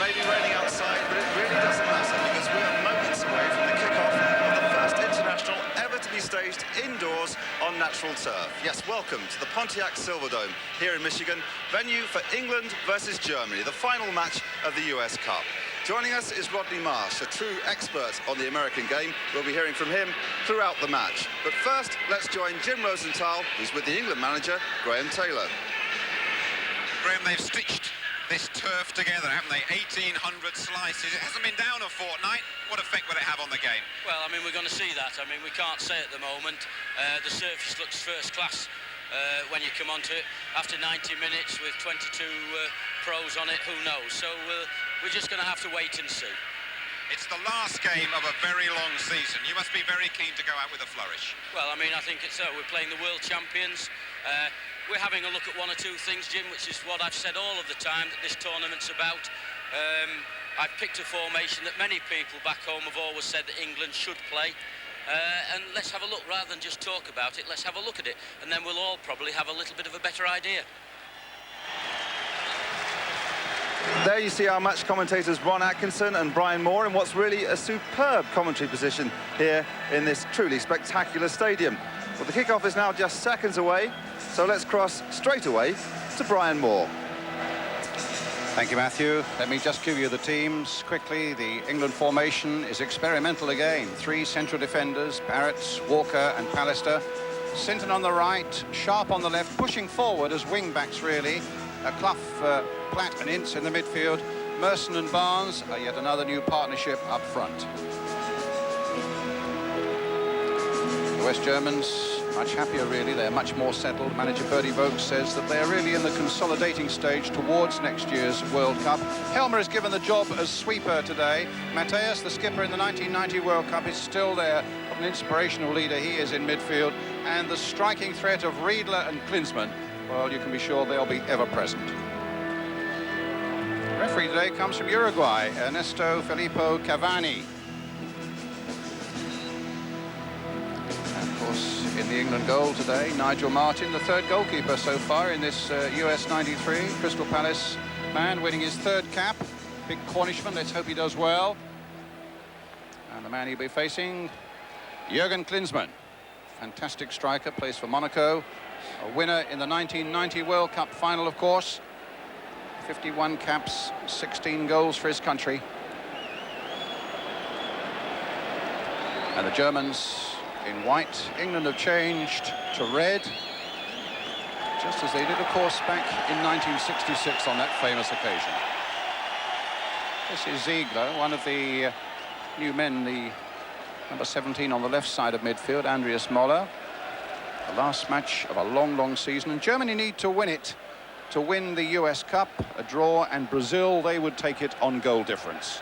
may be raining outside, but it really doesn't matter because we are moments away from the kickoff of the first international ever to be staged indoors on natural turf. Yes, welcome to the Pontiac Silverdome here in Michigan, venue for England versus Germany, the final match of the US Cup. Joining us is Rodney Marsh, a true expert on the American game. We'll be hearing from him throughout the match. But first, let's join Jim Rosenthal, who's with the England manager, Graham Taylor. Graham, they've stitched this turf together, haven't they? 1,800 slices. It hasn't been down a fortnight. What effect will it have on the game? Well, I mean, we're going to see that. I mean, we can't say at the moment. The surface looks first class when you come onto it. After 90 minutes with 22 pros on it, who knows? So we're just going to have to wait and see. It's the last game of a very long season. You must be very keen to go out with a flourish. Well, I mean, I think it's so. We're playing the world champions. We're having a look at one or two things, Jim, which is what I've said all of the time that this tournament's about. I've picked a formation that many people back home have always said that England should play. And let's have a look, rather than just talk about it, let's have a look at it. And then we'll all probably have a little bit of a better idea. There you see our match commentators Ron Atkinson and Brian Moore in what's really a superb commentary position here in this truly spectacular stadium. Well, the kickoff is now just seconds away, so let's cross straight away to Brian Moore. Thank you, Matthew. Let me just give you the teams quickly. The England formation is experimental again. 3 central defenders, Barrett, Walker and Pallister. Sinton on the right, Sharp on the left, pushing forward as wing-backs, really. Clough, Platt and Ince in the midfield. Merson and Barnes are yet another new partnership up front. The West Germans much happier, really. They're much more settled. Manager Bertie Vogts says that they're really in the consolidating stage towards next year's World Cup. Helmer is given the job as sweeper today. Mateus, the skipper in the 1990 World Cup, is still there. What an inspirational leader he is in midfield. And the striking threat of Riedler and Klinsmann, well, you can be sure they'll be ever present. The referee today comes from Uruguay, Ernesto Filippo Cavani. In the England goal today, Nigel Martin, the third goalkeeper so far in this US 93. Crystal Palace man winning his third cap. Big Cornishman, let's hope he does well. And the man he'll be facing, Jurgen Klinsmann. Fantastic striker, plays for Monaco. A winner in the 1990 World Cup final, of course. 51 caps, 16 goals for his country. And the Germans in white. England have changed to red, just as they did, of course, back in 1966 on that famous occasion. This is Ziegler, one of the new men, the number 17 on the left side of midfield, Andreas Möller. The last match of a long, long season, and Germany need to win it to win the US Cup. A draw, and Brazil, they would take it on goal difference.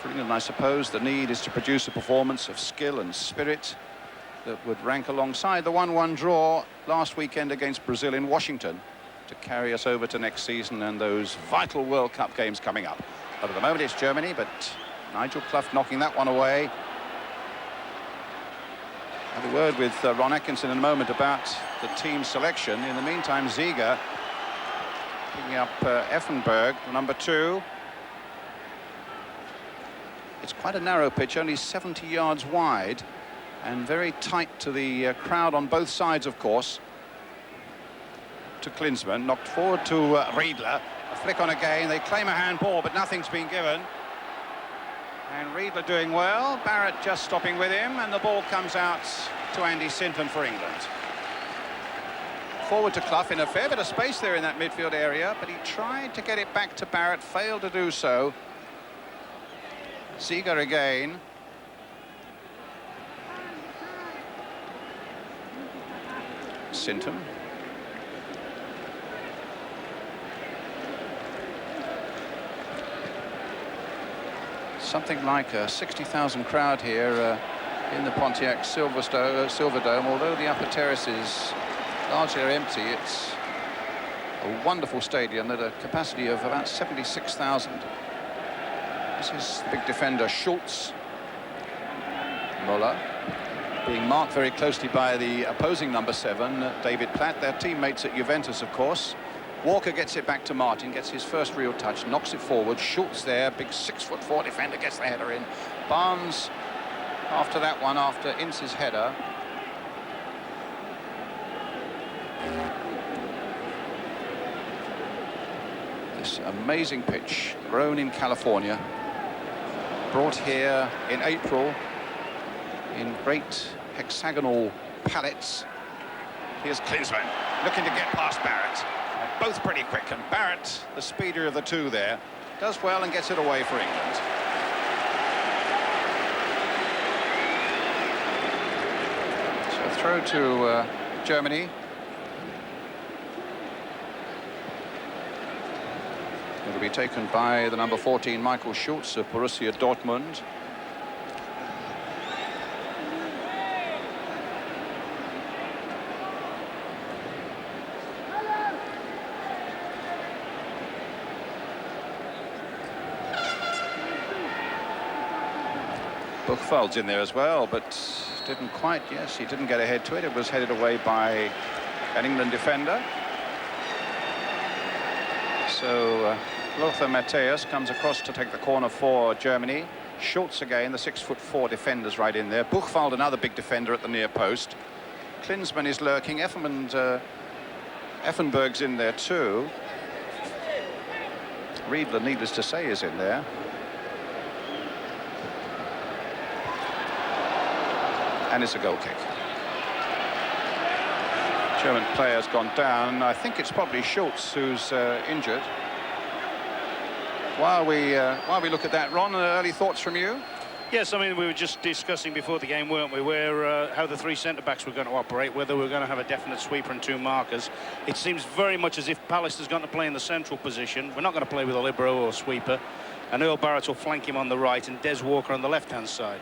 For England, I suppose, the need is to produce a performance of skill and spirit that would rank alongside the 1-1 draw last weekend against Brazil in Washington to carry us over to next season and those vital World Cup games coming up. But at the moment it's Germany, but Nigel Clough knocking that one away. I'll have a word with Ron Atkinson in a moment about the team selection. In the meantime, Ziege picking up Effenberg, number 2. It's quite a narrow pitch, only 70 yards wide, and very tight to the crowd on both sides, of course. To Klinsmann, knocked forward to Riedler. A flick on again, they claim a handball, but nothing's been given. And Riedler doing well, Barrett just stopping with him, and the ball comes out to Andy Sinton for England. Forward to Clough, in a fair bit of space there in that midfield area, but he tried to get it back to Barrett, failed to do so. Ziege again. Sinton. Something like a 60,000 crowd here in the Pontiac Silverdome. Although the upper terraces largely are empty, it's a wonderful stadium at a capacity of about 76,000. This is the big defender, Schultz. Möller being marked very closely by the opposing number 7, David Platt, their teammates at Juventus, of course. Walker gets it back to Martin, gets his first real touch, knocks it forward. Schultz there, big 6'4" defender, gets the header in. Barnes, after that one, after Ince's header. This amazing pitch, grown in California, brought here in April in great hexagonal pallets. Here's Klinsmann looking to get past Barrett. Both pretty quick, and Barrett, the speedier of the two there, does well and gets it away for England. So throw to Germany. It'll be taken by the number 14, Michael Schultz of Borussia Dortmund. Buchwald's in there as well, but didn't quite, yes, he didn't get ahead to it. It was headed away by an England defender. So Lothar Matthäus comes across to take the corner for Germany. Schultz again, the 6'4" defender's right in there. Buchwald, another big defender at the near post. Klinsmann is lurking. Effenberg's in there too. Riedler, needless to say, is in there. And it's a goal kick. German player's gone down. I think it's probably Schultz who's injured. While we look at that, Ron, early thoughts from you? Yes, I mean, we were just discussing before the game, weren't we, where how the three centre-backs were going to operate, whether we're going to have a definite sweeper and two markers. It seems very much as if Palace is going to play in the central position. We're not going to play with a libero or sweeper, and Earl Barrett will flank him on the right and Des Walker on the left-hand side,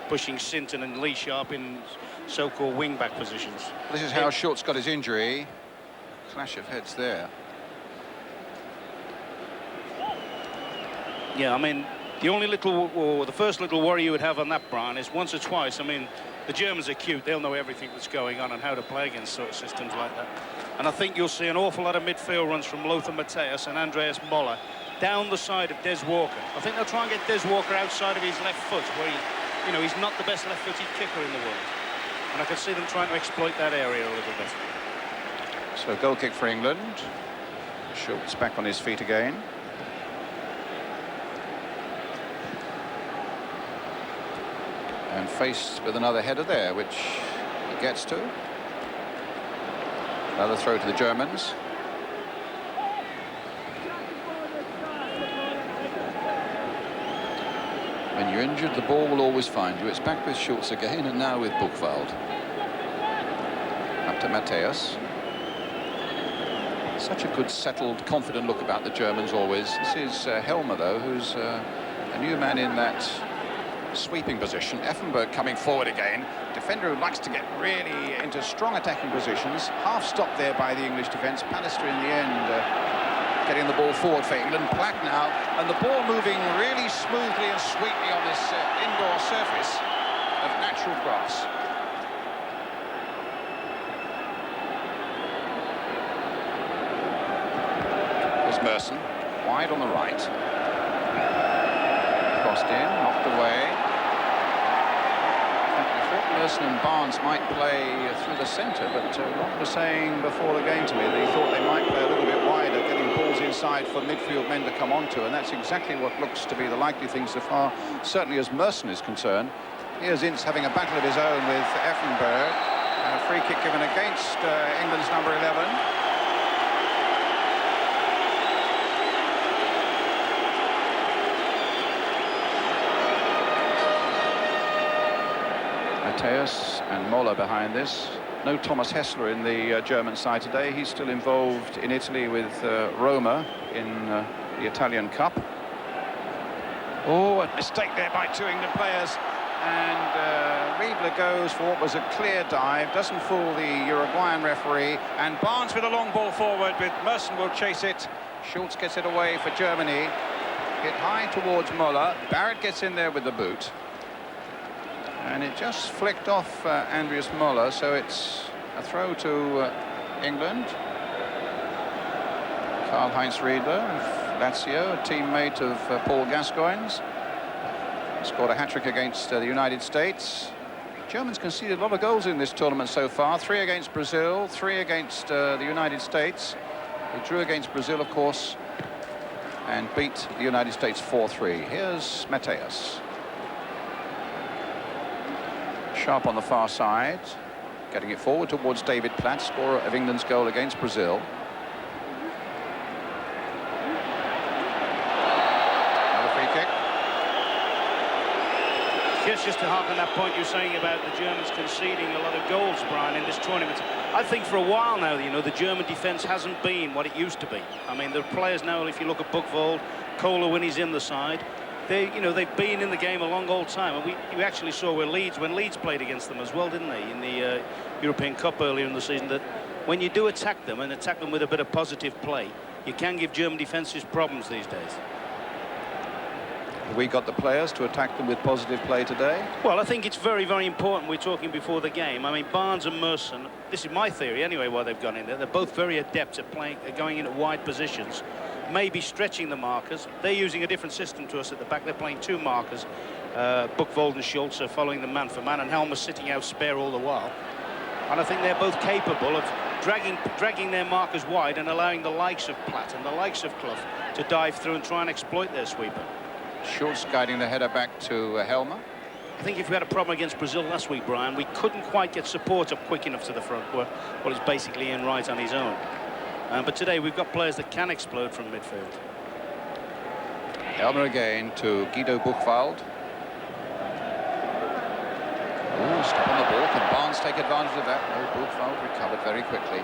pushing Sinton and Lee Sharp in so-called wing-back positions. This is how Schultz got his injury. Clash of heads there. Yeah, I mean, the first little worry you would have on that, Brian, is once or twice, I mean, the Germans are cute. They'll know everything that's going on and how to play against sort of systems like that. And I think you'll see an awful lot of midfield runs from Lothar Matthäus and Andreas Moller down the side of Des Walker. I think they'll try and get Des Walker outside of his left foot, where you know, he's not the best left-footed kicker in the world. And I can see them trying to exploit that area a little bit. So goal kick for England. Schultz back on his feet again. And faced with another header there, which he gets to. Another throw to the Germans. When you're injured, the ball will always find you. It's back with Schultz again, and now with Buchwald. Up to Matthäus. Such a good, settled, confident look about the Germans always. This is Helmer, though, who's a new man in that sweeping position. Effenberg coming forward again. Defender who likes to get really into strong attacking positions. Half stopped there by the English defence. Pallister in the end getting the ball forward for England. Platt now, and the ball moving really smoothly and sweetly on this indoor surface of natural grass. There's Merson, wide on the right. Crossed in, knocked away. Merson and Barnes might play through the centre, but Ron was saying before the game to me that he thought they might play a little bit wider, getting balls inside for midfield men to come onto, and that's exactly what looks to be the likely thing so far, certainly as Merson is concerned. Here's Ince having a battle of his own with Effenberg, and a free kick given against England's number 11. Matthäus and Moller behind this. No Thomas Hessler in the German side today. He's still involved in Italy with Roma in the Italian Cup. Oh, a mistake there by two England players. And Riedler goes for what was a clear dive. Doesn't fool the Uruguayan referee. And Barnes with a long ball forward, with Merson will chase it. Schultz gets it away for Germany. Hit high towards Moller. Barrett gets in there with the boot. And it just flicked off Andreas Moller, so it's a throw to England. Karl-Heinz Riedler of Lazio, a teammate of Paul Gascoigne's. Scored a hat-trick against the United States. Germans conceded a lot of goals in this tournament so far. 3 against Brazil, 3 against the United States. They drew against Brazil, of course, and beat the United States 4-3. Here's Mateus. Sharp on the far side, getting it forward towards David Platt, scorer of England's goal against Brazil. Another free kick. Yes, just to hark on that point you're saying about the Germans conceding a lot of goals, Brian, in this tournament. I think for a while now, you know, the German defence hasn't been what it used to be. I mean, the players now, if you look at Buchwald, Kohler when he's in the side, they've been in the game a long old time. And we actually saw when Leeds played against them as well, didn't they, in the European Cup earlier in the season, that when you do attack them and attack them with a bit of positive play, you can give German defences problems these days. We got the players to attack them with positive play today. Well, I think it's very, very important. We're talking before the game. I mean, Barnes and Merson, this is my theory anyway, why they've gone in there. They're both very adept at going in at wide positions, maybe stretching the markers. They're using a different system to us at the back. They're playing 2 markers. Buchwald and Schultz are following them man for man, and Helmer's sitting out spare all the while. And I think they're both capable of dragging their markers wide and allowing the likes of Platt and the likes of Clough to dive through and try and exploit their sweeper. Schultz guiding the header back to Helmer. I think if we had a problem against Brazil last week, Brian, we couldn't quite get support up quick enough to the front, where it's basically Ian Wright on his own. But today we've got players that can explode from midfield. Helmer again to Guido Buchwald. Stop on the ball. Can Barnes take advantage of that? No, Buchwald recovered very quickly.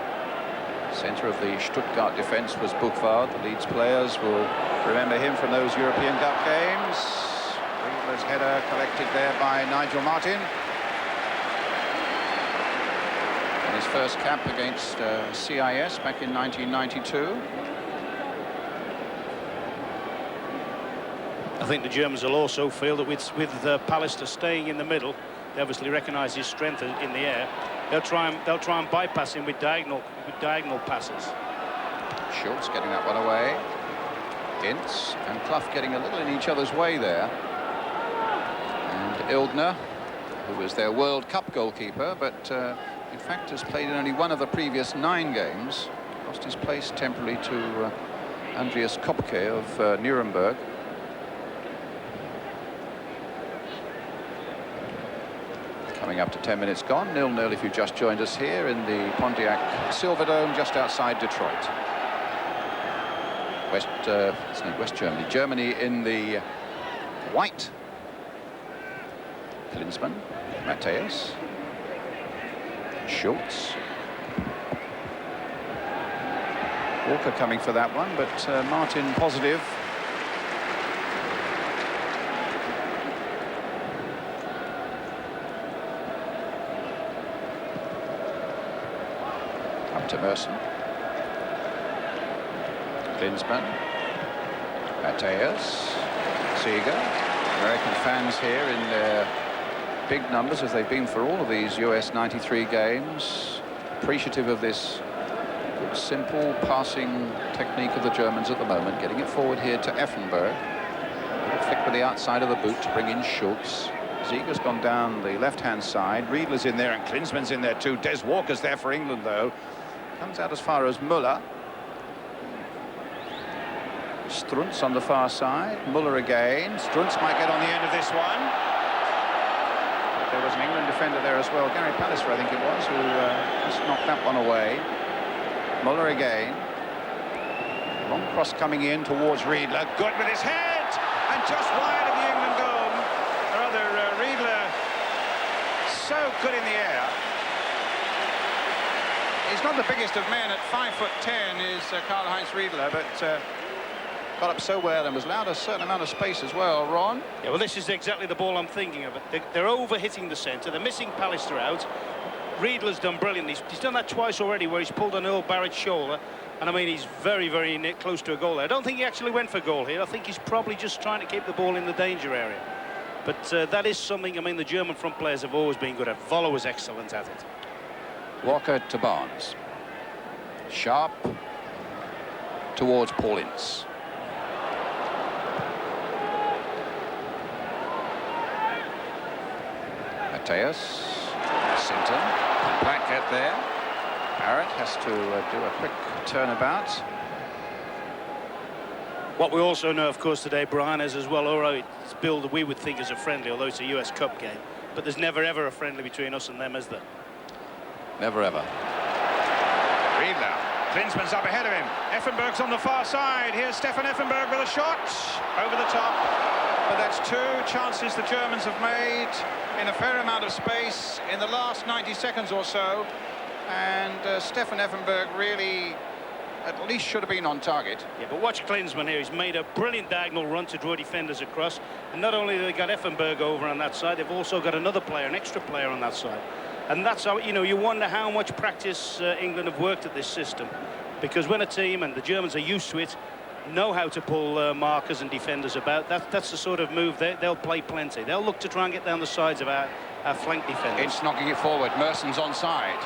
Centre of the Stuttgart defence was Buchwald. The Leeds players will remember him from those European Cup games. Riedler's header collected there by Nigel Martin. In his first cap against CIS back in 1992. I think the Germans will also feel that with Pallister staying in the middle, they obviously recognise his strength in the air. They'll try and bypass him with diagonal passes. Schultz getting that one away. Ince and Clough getting a little in each other's way there. And Ildner, who was their World Cup goalkeeper, but in fact has played in only one of the previous 9 games, lost his place temporarily to Andreas Kopke of Nuremberg. Coming up to 10 minutes gone, 0-0 if you've just joined us here in the Pontiac Silverdome just outside Detroit. West Germany. Germany in the white. Klinsmann, Mateus, Schultz. Walker coming for that one, but Martin positive. Up to Merson. Klinsmann, Mateus, Seeger. American fans here in their big numbers, as they've been for all of these US 93 games. Appreciative of this good, simple passing technique of the Germans at the moment. Getting it forward here to Effenberg. Flick with the outside of the boot to bring in Schultz. Seeger's gone down the left-hand side. Riedler's in there and Klinsmann's in there too. Des Walker's there for England, though. Comes out as far as Müller. Struntz on the far side. Müller again. Struntz might get on the end of this one. But there was an England defender there as well. Gary Pallister, I think it was, who just knocked that one away. Müller again. Long cross coming in towards Riedler. Good with his head! And just wide of the England goal. Or rather, Riedler so good in the air. He's not the biggest of men. At 5'10" is Karl-Heinz Riedler, but got up so well and was allowed a certain amount of space as well. Ron? Yeah, well, this is exactly the ball I'm thinking of. They're over-hitting the centre. They're missing Pallister out. Riedler's done brilliantly. He's done that twice already, where he's pulled on Earl Barrett's shoulder. And, I mean, he's very, very close to a goal there. I don't think he actually went for goal here. I think he's probably just trying to keep the ball in the danger area. But that is something, I mean, the German front players have always been good at. Volo was excellent at it. Walker to Barnes. Sharp. towards Paul Ince. Mateus, Sinton, Black get there. Barrett has to do a quick turnabout. What we also know, of course, today, Brian, is as well, all right, it's billed we would think is a friendly, although it's a US Cup game. But there's never, ever a friendly between us and them, is there? Never, ever. Riedler. Klinsmann's up ahead of him. Effenberg's on the far side. Here's Stefan Effenberg with a shot. Over the top. But that's 2 chances the Germans have made in a fair amount of space in the last 90 seconds or so. And Stefan Effenberg really at least should have been on target. Yeah, but watch Klinsmann here. He's made a brilliant diagonal run to draw defenders across. And not only have they got Effenberg over on that side, they've also got another player, an extra player on that side. And that's how, you know, you wonder how much practice England have worked at this system. Because when a team, and the Germans are used to it, know how to pull markers and defenders about, that's the sort of move they'll play plenty. They'll look to try and get down the sides of our flank defenders. It's knocking it forward. Merson's onside.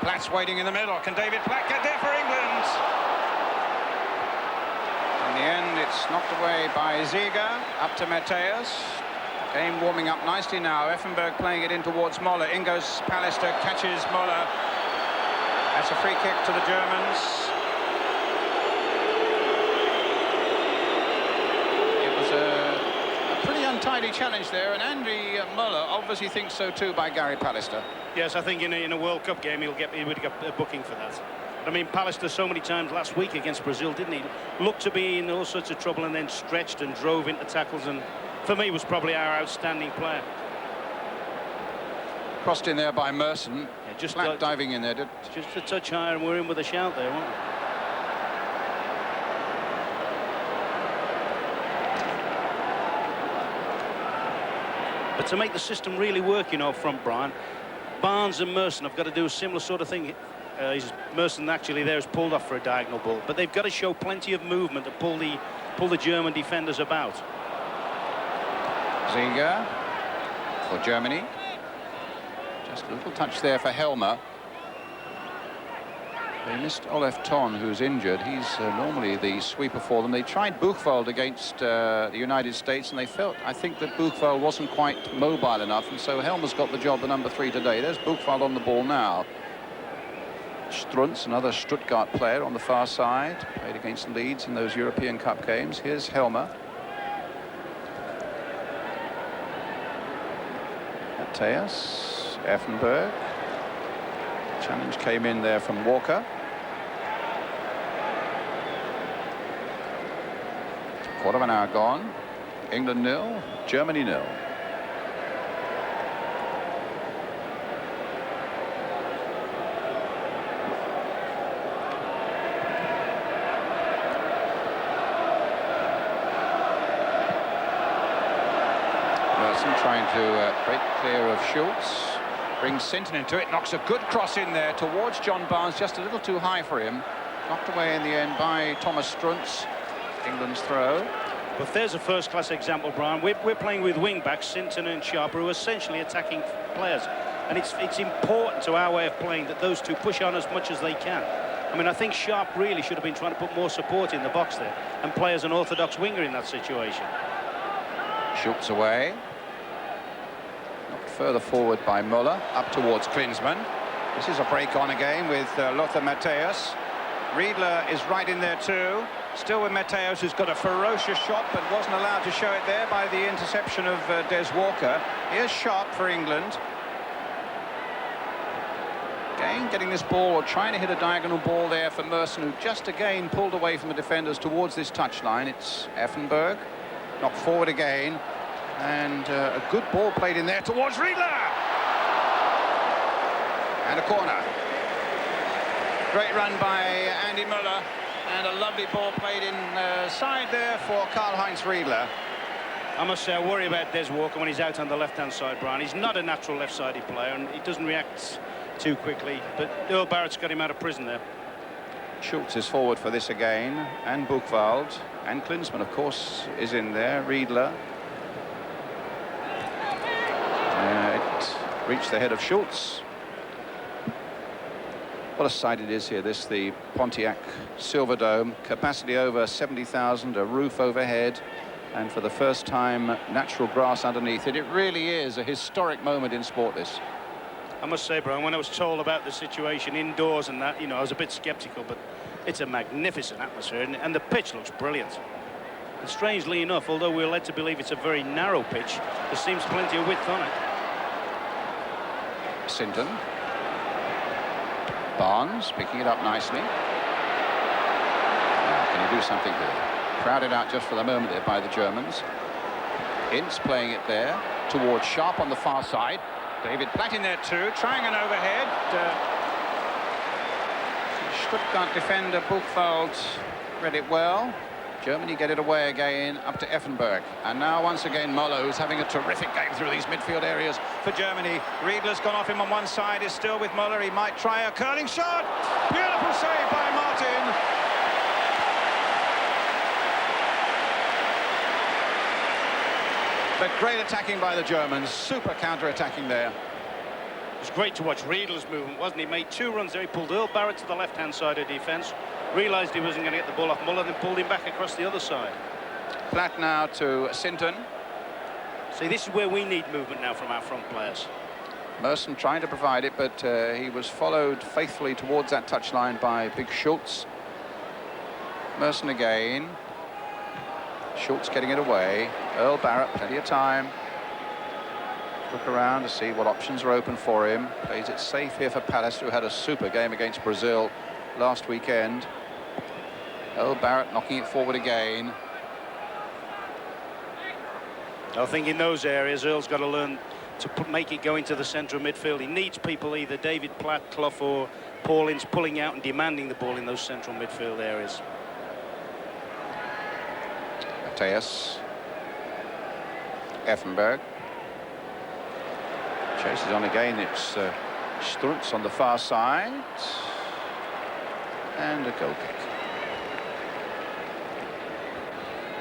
Platt's waiting in the middle. Can David Platt get there for England? In the end, it's knocked away by Ziege. Up to Mateus. Game warming up nicely now. Effenberg playing it in towards Moller. In goes Pallister, catches Moller. That's a free kick to the Germans. It was a pretty untidy challenge there, and Andy Moller obviously thinks so too by Gary Pallister. Yes, I think in a World Cup game he would get a booking for that. I mean, Pallister so many times last week against Brazil, didn't he? Looked to be in all sorts of trouble and then stretched and drove into tackles, and for me was probably our outstanding player. Crossed in there by Merson. Yeah, just diving in there. Just a touch higher and we're in with a shout there, weren't we? But to make the system really work, you know, front, Brian, Barnes and Merson have got to do a similar sort of thing. Merson actually there is pulled off for a diagonal ball, but they've got to show plenty of movement to pull the German defenders about. Ziege for Germany. Just a little touch there for Helmer. They missed Olaf Thon, who's injured. He's normally the sweeper for them. They tried Buchwald against the United States, and they felt, I think, that Buchwald wasn't quite mobile enough, and so Helmer's got the job, the number 3 today. There's Buchwald on the ball now. Strunz, another Stuttgart player on the far side, played against Leeds in those European Cup games. Here's Helmer. Mateus, Effenberg. Challenge came in there from Walker. Quarter of an hour gone. England 0, Germany 0. Merson trying to break clear of Schultz. Brings Sinton into it, knocks a good cross in there towards John Barnes, just a little too high for him. Knocked away in the end by Thomas Strunz. England's throw. But there's a first-class example, Brian. We're playing with wing-backs, Sinton and Sharp, who are essentially attacking players. And it's important to our way of playing that those two push on as much as they can. I mean, I think Sharp really should have been trying to put more support in the box there and play as an orthodox winger in that situation. Schultz away. Further forward by Muller, up towards Klinsmann. This is a break on again with Lothar Matthäus. Riedler is right in there too. Still with Matthäus, who's got a ferocious shot but wasn't allowed to show it there by the interception of Des Walker. Here's Sharp for England. Again, getting this ball or trying to hit a diagonal ball there for Merson, who just again pulled away from the defenders towards this touchline. It's Effenberg. Knocked forward again. And a good ball played in there towards Riedler. And a corner. Great run by Andy Muller. And a lovely ball played inside there for Karl-Heinz Riedler. I must say, I worry about Des Walker when he's out on the left-hand side, Brian. He's not a natural left-sided player, and he doesn't react too quickly. But Earl Barrett's got him out of prison there. Schultz is forward for this again. And Buchwald. And Klinsmann, of course, is in there. Riedler. It reached the head of Schultz. What a sight it is here, this, the Pontiac Silverdome. Capacity over 70,000, a roof overhead, and for the first time, natural grass underneath it. It really is a historic moment in sport, this. I must say, Brian, when I was told about the situation indoors and that, you know, I was a bit sceptical, but it's a magnificent atmosphere, and the pitch looks brilliant. And strangely enough, although we're led to believe it's a very narrow pitch, there seems plenty of width on it. Sinton. Barnes picking it up nicely. Now, can he do something here? Crowded out just for the moment there by the Germans. Ince playing it there towards Sharp on the far side. David Platt in there too, trying an overhead. Stuttgart defender Buchwald read it well. Germany get it away again up to Effenberg. And now once again Muller, who's having a terrific game through these midfield areas For Germany, Riedler's gone off him on one side, is still with Muller. He might try a curling shot. Beautiful save by Martin. But great attacking by the Germans, super counter-attacking there. It was great to watch Riedler's movement, wasn't he? Made 2 runs there. He pulled Earl Barrett to the left-hand side of defence, realised he wasn't going to get the ball off Muller, then pulled him back across the other side. Platt now to Sinton. See, this is where we need movement now from our front players. Merson trying to provide it, but he was followed faithfully towards that touchline by Big Schultz. Merson again. Schultz getting it away. Earl Barrett, plenty of time. Look around to see what options are open for him. Plays it safe here for Palace, who had a super game against Brazil last weekend. Earl Barrett knocking it forward again. I think in those areas, Earl's got to learn to make it go into the centre of midfield. He needs people, either David Platt, Clough or Paul Ince, pulling out and demanding the ball in those central midfield areas. Mateus. Effenberg. Chases on again. It's Strutz on the far side. And a goal kick.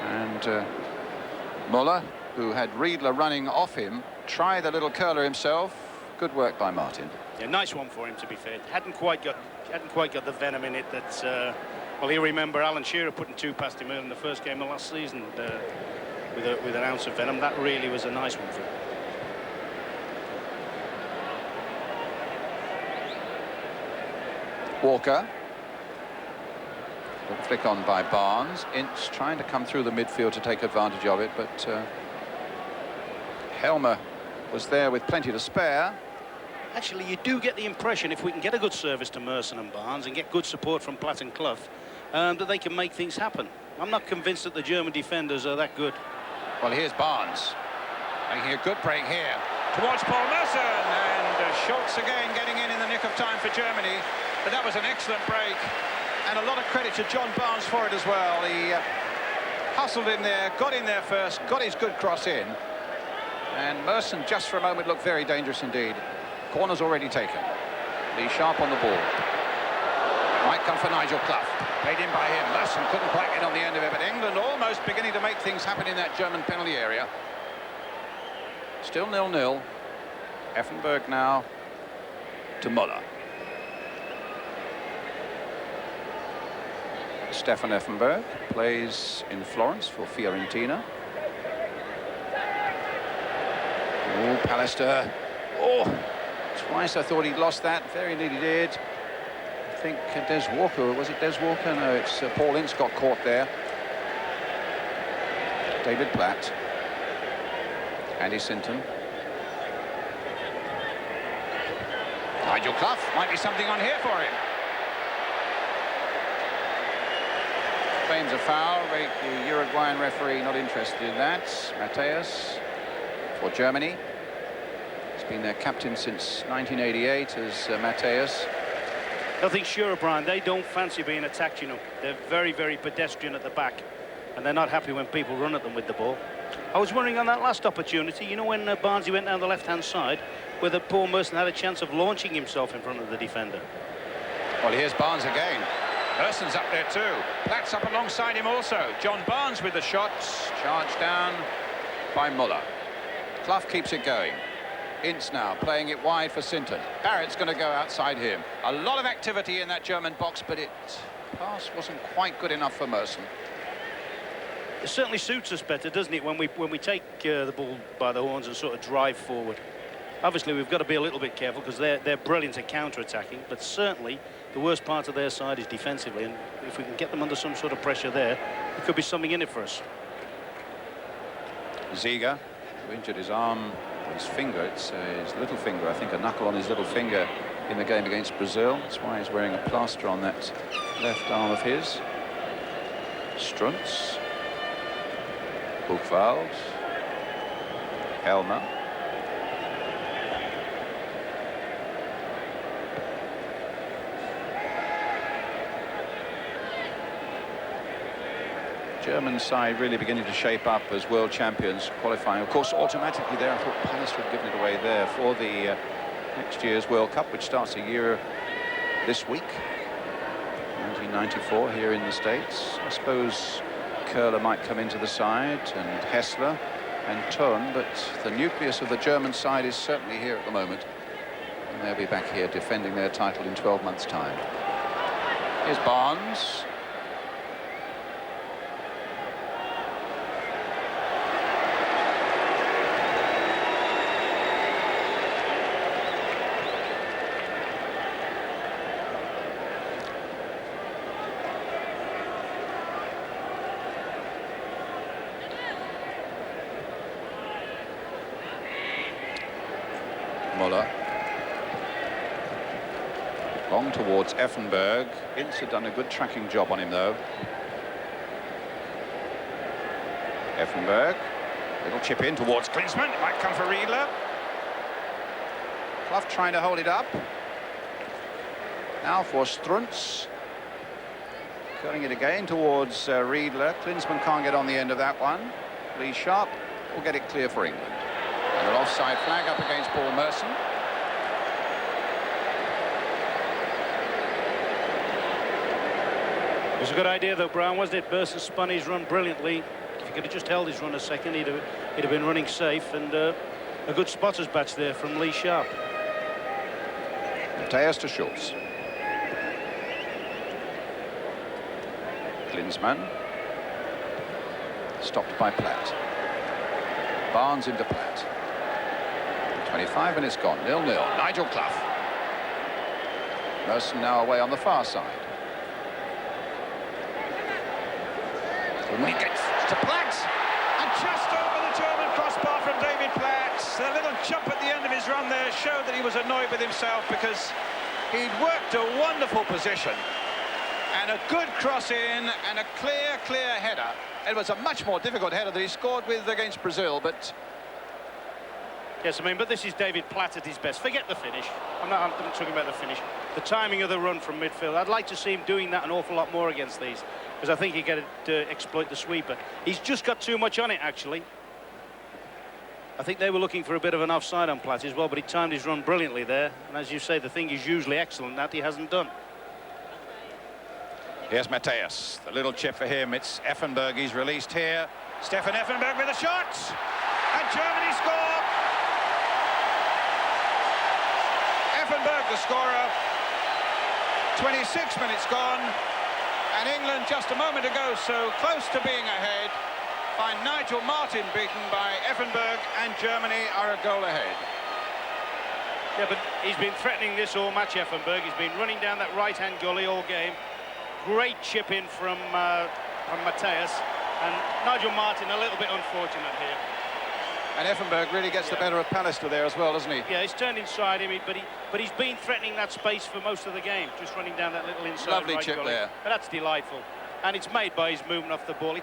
And Muller, who had Riedler running off him, tried the little curler himself. Good work by Martin. Yeah, nice one for him, to be fair. Hadn't quite got the venom in it that well, you remember Alan Shearer putting 2 past him in the first game of last season with an ounce of venom. That really was a nice one for him. Walker. Good flick on by Barnes. Ince trying to come through the midfield to take advantage of it, but Helmer was there with plenty to spare. Actually, you do get the impression, if we can get a good service to Merson and Barnes and get good support from Platt and Clough, that they can make things happen. I'm not convinced that the German defenders are that good. Well, here's Barnes making a good break here. Towards Paul Merson, and Schultz again getting in the nick of time for Germany. But that was an excellent break, and a lot of credit to John Barnes for it as well. He hustled in there, got in there first, got his good cross in. And Merson just for a moment looked very dangerous indeed. Corner's already taken. Lee Sharp on the ball. Might come for Nigel Clough. Played in by him. Merson couldn't quite get on the end of it, but England almost beginning to make things happen in that German penalty area. Still 0-0. Effenberg now to Muller. Stefan Effenberg plays in Florence for Fiorentina. Oh, Pallister. Oh, twice I thought he'd lost that. Very nearly did. I think Des Walker, was it Des Walker? No, it's Paul Ince got caught there. David Platt. Andy Sinton. Nigel Clough, might be something on here for him. Claims a foul. The Uruguayan referee not interested in that. Mateus for Germany. He's been their captain since 1988 as Mateus. I think sure, Brian, they don't fancy being attacked, you know. They're very, very pedestrian at the back, and they're not happy when people run at them with the ball. I was wondering on that last opportunity, you know, when Barnsley went down the left-hand side, whether Paul Merson had a chance of launching himself in front of the defender. Well, here's Barnes again. Merson's up there too. Platt's up alongside him also. John Barnes with the shots. Charged down by Muller. Clough keeps it going. Ince now playing it wide for Sinton. Barrett's going to go outside him. A lot of activity in that German box, but pass wasn't quite good enough for Merson. It certainly suits us better, doesn't it, when we take the ball by the horns and sort of drive forward. Obviously, we've got to be a little bit careful because they're brilliant at counter-attacking, but certainly the worst part of their side is defensively, and if we can get them under some sort of pressure there, there could be something in it for us. Ziga, who injured his arm, his finger, it's his little finger, I think, a knuckle on his little finger in the game against Brazil. That's why he's wearing a plaster on that left arm of his. Struntz, Buchwald, Helmer. German side really beginning to shape up as world champions, qualifying. Of course, automatically there, I thought Palace would have given it away there for the next year's World Cup, which starts a year this week, 1994, here in the States. I suppose Köhler might come into the side, and Hessler and Thun, but the nucleus of the German side is certainly here at the moment. And they'll be back here defending their title in 12 months' time. Here's Barnes. Long towards Effenberg. Ince had done a good tracking job on him, though. Effenberg. Little chip in towards Klinsmann. It might come for Riedler. Clough trying to hold it up. Now for Struntz. Curling it again towards Riedler. Klinsmann can't get on the end of that one. Lee Sharp will get it clear for England. And an offside flag up against Paul Merson. It was a good idea, though, Brown, wasn't it? Merson spun his run brilliantly. If he could have just held his run a second, he'd have been running safe. And a good spotter's batch there from Lee Sharp. Mateus to Schultz. Klinsmann. Stopped by Platt. Barnes into Platt. 25 minutes gone, 0-0. Nigel Clough. Merson now away on the far side. He gets to Platt, and just over the German crossbar from David Platt. The little jump at the end of his run there showed that he was annoyed with himself because he'd worked a wonderful position and a good cross in and a clear header. It was a much more difficult header that he scored with against Brazil, but yes, I mean, but this is David Platt at his best. Forget the finish. I'm not talking about the finish. The timing of the run from midfield. I'd like to see him doing that an awful lot more against these, because I think he can exploit the sweeper. He's just got too much on it, actually. I think they were looking for a bit of an offside on Platt as well, but he timed his run brilliantly there. And as you say, the thing is usually excellent, that he hasn't done. Here's Mateus. The little chip for him. It's Effenberg. He's released here. Stefan Effenberg with a shot. And Germany score. Effenberg, the scorer. 26 minutes gone. And England just a moment ago so close to being ahead. Find Nigel Martin beaten by Effenberg, and Germany are a goal ahead. Yeah, but he's been threatening this all match, Effenberg. He's been running down that right-hand gully all game. Great chip in from Mateus, and Nigel Martin a little bit unfortunate here. And Effenberg really gets the better of Pallister there as well, doesn't he? Yeah, he's turned inside him, but he's been threatening that space for most of the game, just running down that little inside Lovely right chip gully. there. But that's delightful, and it's made by his movement off the ball.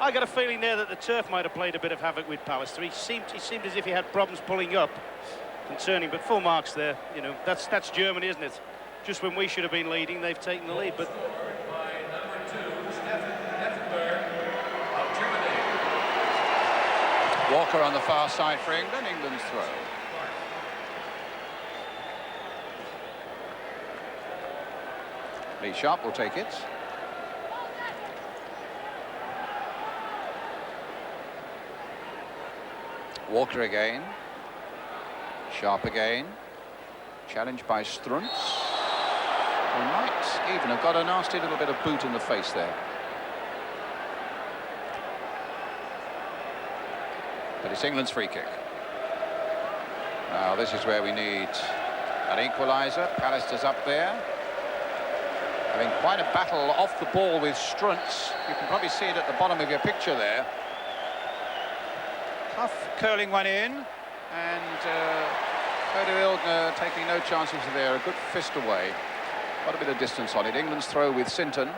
I got a feeling there that the turf might have played a bit of havoc with Pallister. He seemed as if he had problems pulling up, concerning, but full marks there. You know, that's Germany, isn't it? Just when we should have been leading, they've taken the lead, but. Walker on the far side for England. England's throw. Lee Sharp will take it. Walker again. Sharp again. Challenged by Struntz. He might even have got a nasty little bit of boot in the face there. But it's England's free kick. Now this is where we need an equaliser. Pallister's up there, having quite a battle off the ball with Struntz. You can probably see it at the bottom of your picture there. Tough curling one in, And Bodo Illgner taking no chances there. A good fist away. Quite a bit of distance on it. England's throw with Sinton.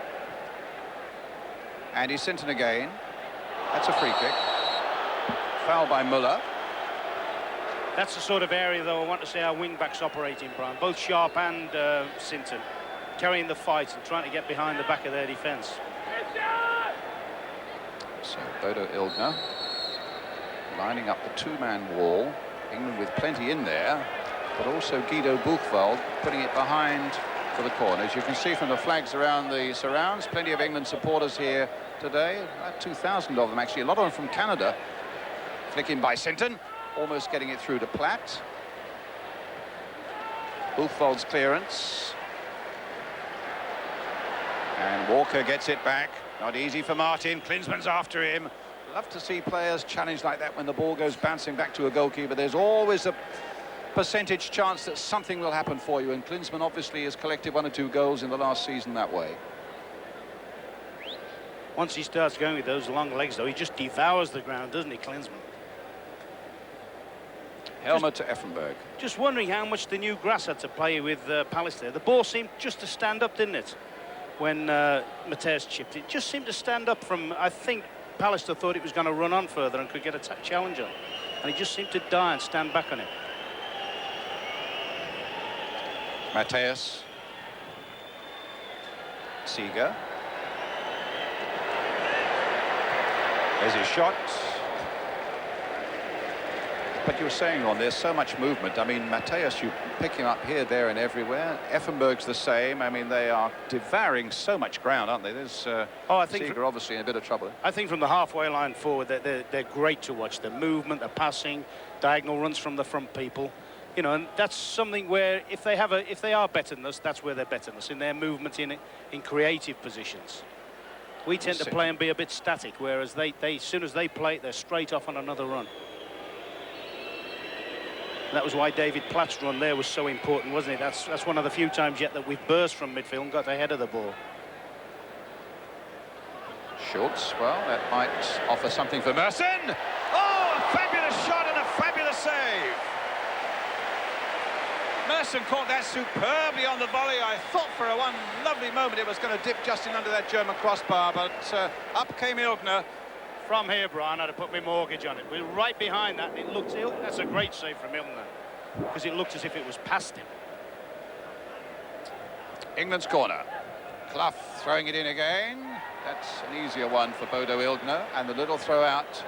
Andy Sinton again. That's a free kick. Foul by Muller. That's the sort of area, though, I want to see our wing-backs operating, Brian. Both Sharp and Sinton carrying the fight and trying to get behind the back of their defence. So Bodo Illgner lining up the two-man wall. England with plenty in there, but also Guido Buchwald putting it behind for the corners. You can see from the flags around the surrounds, plenty of England supporters here today. About 2,000 of them, actually. A lot of them from Canada. Flick in by Sinton, almost getting it through to Platt. Buchwald's clearance. And Walker gets it back. Not easy for Martin. Klinsmann's after him. Love to see players challenged like that when the ball goes bouncing back to a goalkeeper. There's always a percentage chance that something will happen for you, and Klinsmann obviously has collected 1 or 2 goals in the last season that way. Once he starts going with those long legs, though, he just devours the ground, doesn't he, Klinsmann? Helmer to Effenberg. Just wondering how much the new grass had to play with Pallister. The ball seemed just to stand up, didn't it, when Mateus chipped it? Just seemed to stand up from, I think, Pallister thought it was going to run on further and could get a challenge on, and he just seemed to die and stand back on it. Mateus. Seeger. there's his shot. But you were saying, Ron, there's so much movement. I mean, Mateus, you pick him up here, there and everywhere. Effenberg's the same. I mean, they are devouring so much ground, aren't they? There's I think Seeger obviously in a bit of trouble. I think from the halfway line forward, they're great to watch. The movement, the passing, diagonal runs from the front people. You know, and that's something where if they are better than us, that's where they're better than us, in their movement in creative positions. We tend to play and be a bit static, whereas they as soon as they play, they're straight off on another run. That was why David Platt's run there was so important, wasn't it? That's one of the few times yet that we've burst from midfield and got ahead of the ball. Schultz, well, that might offer something for Merson. Oh, a fabulous shot and a fabulous save. Merson caught that superbly on the volley. I thought for one lovely moment it was going to dip just in under that German crossbar, but up came Illgner. From here, Brian, I'd have put my mortgage on it. We're right behind that, and it looked ill. That's a great save from Illgner, because it looked as if it was past him. England's corner. Clough throwing it in again. That's an easier one for Bodo Illgner, and the little throw out,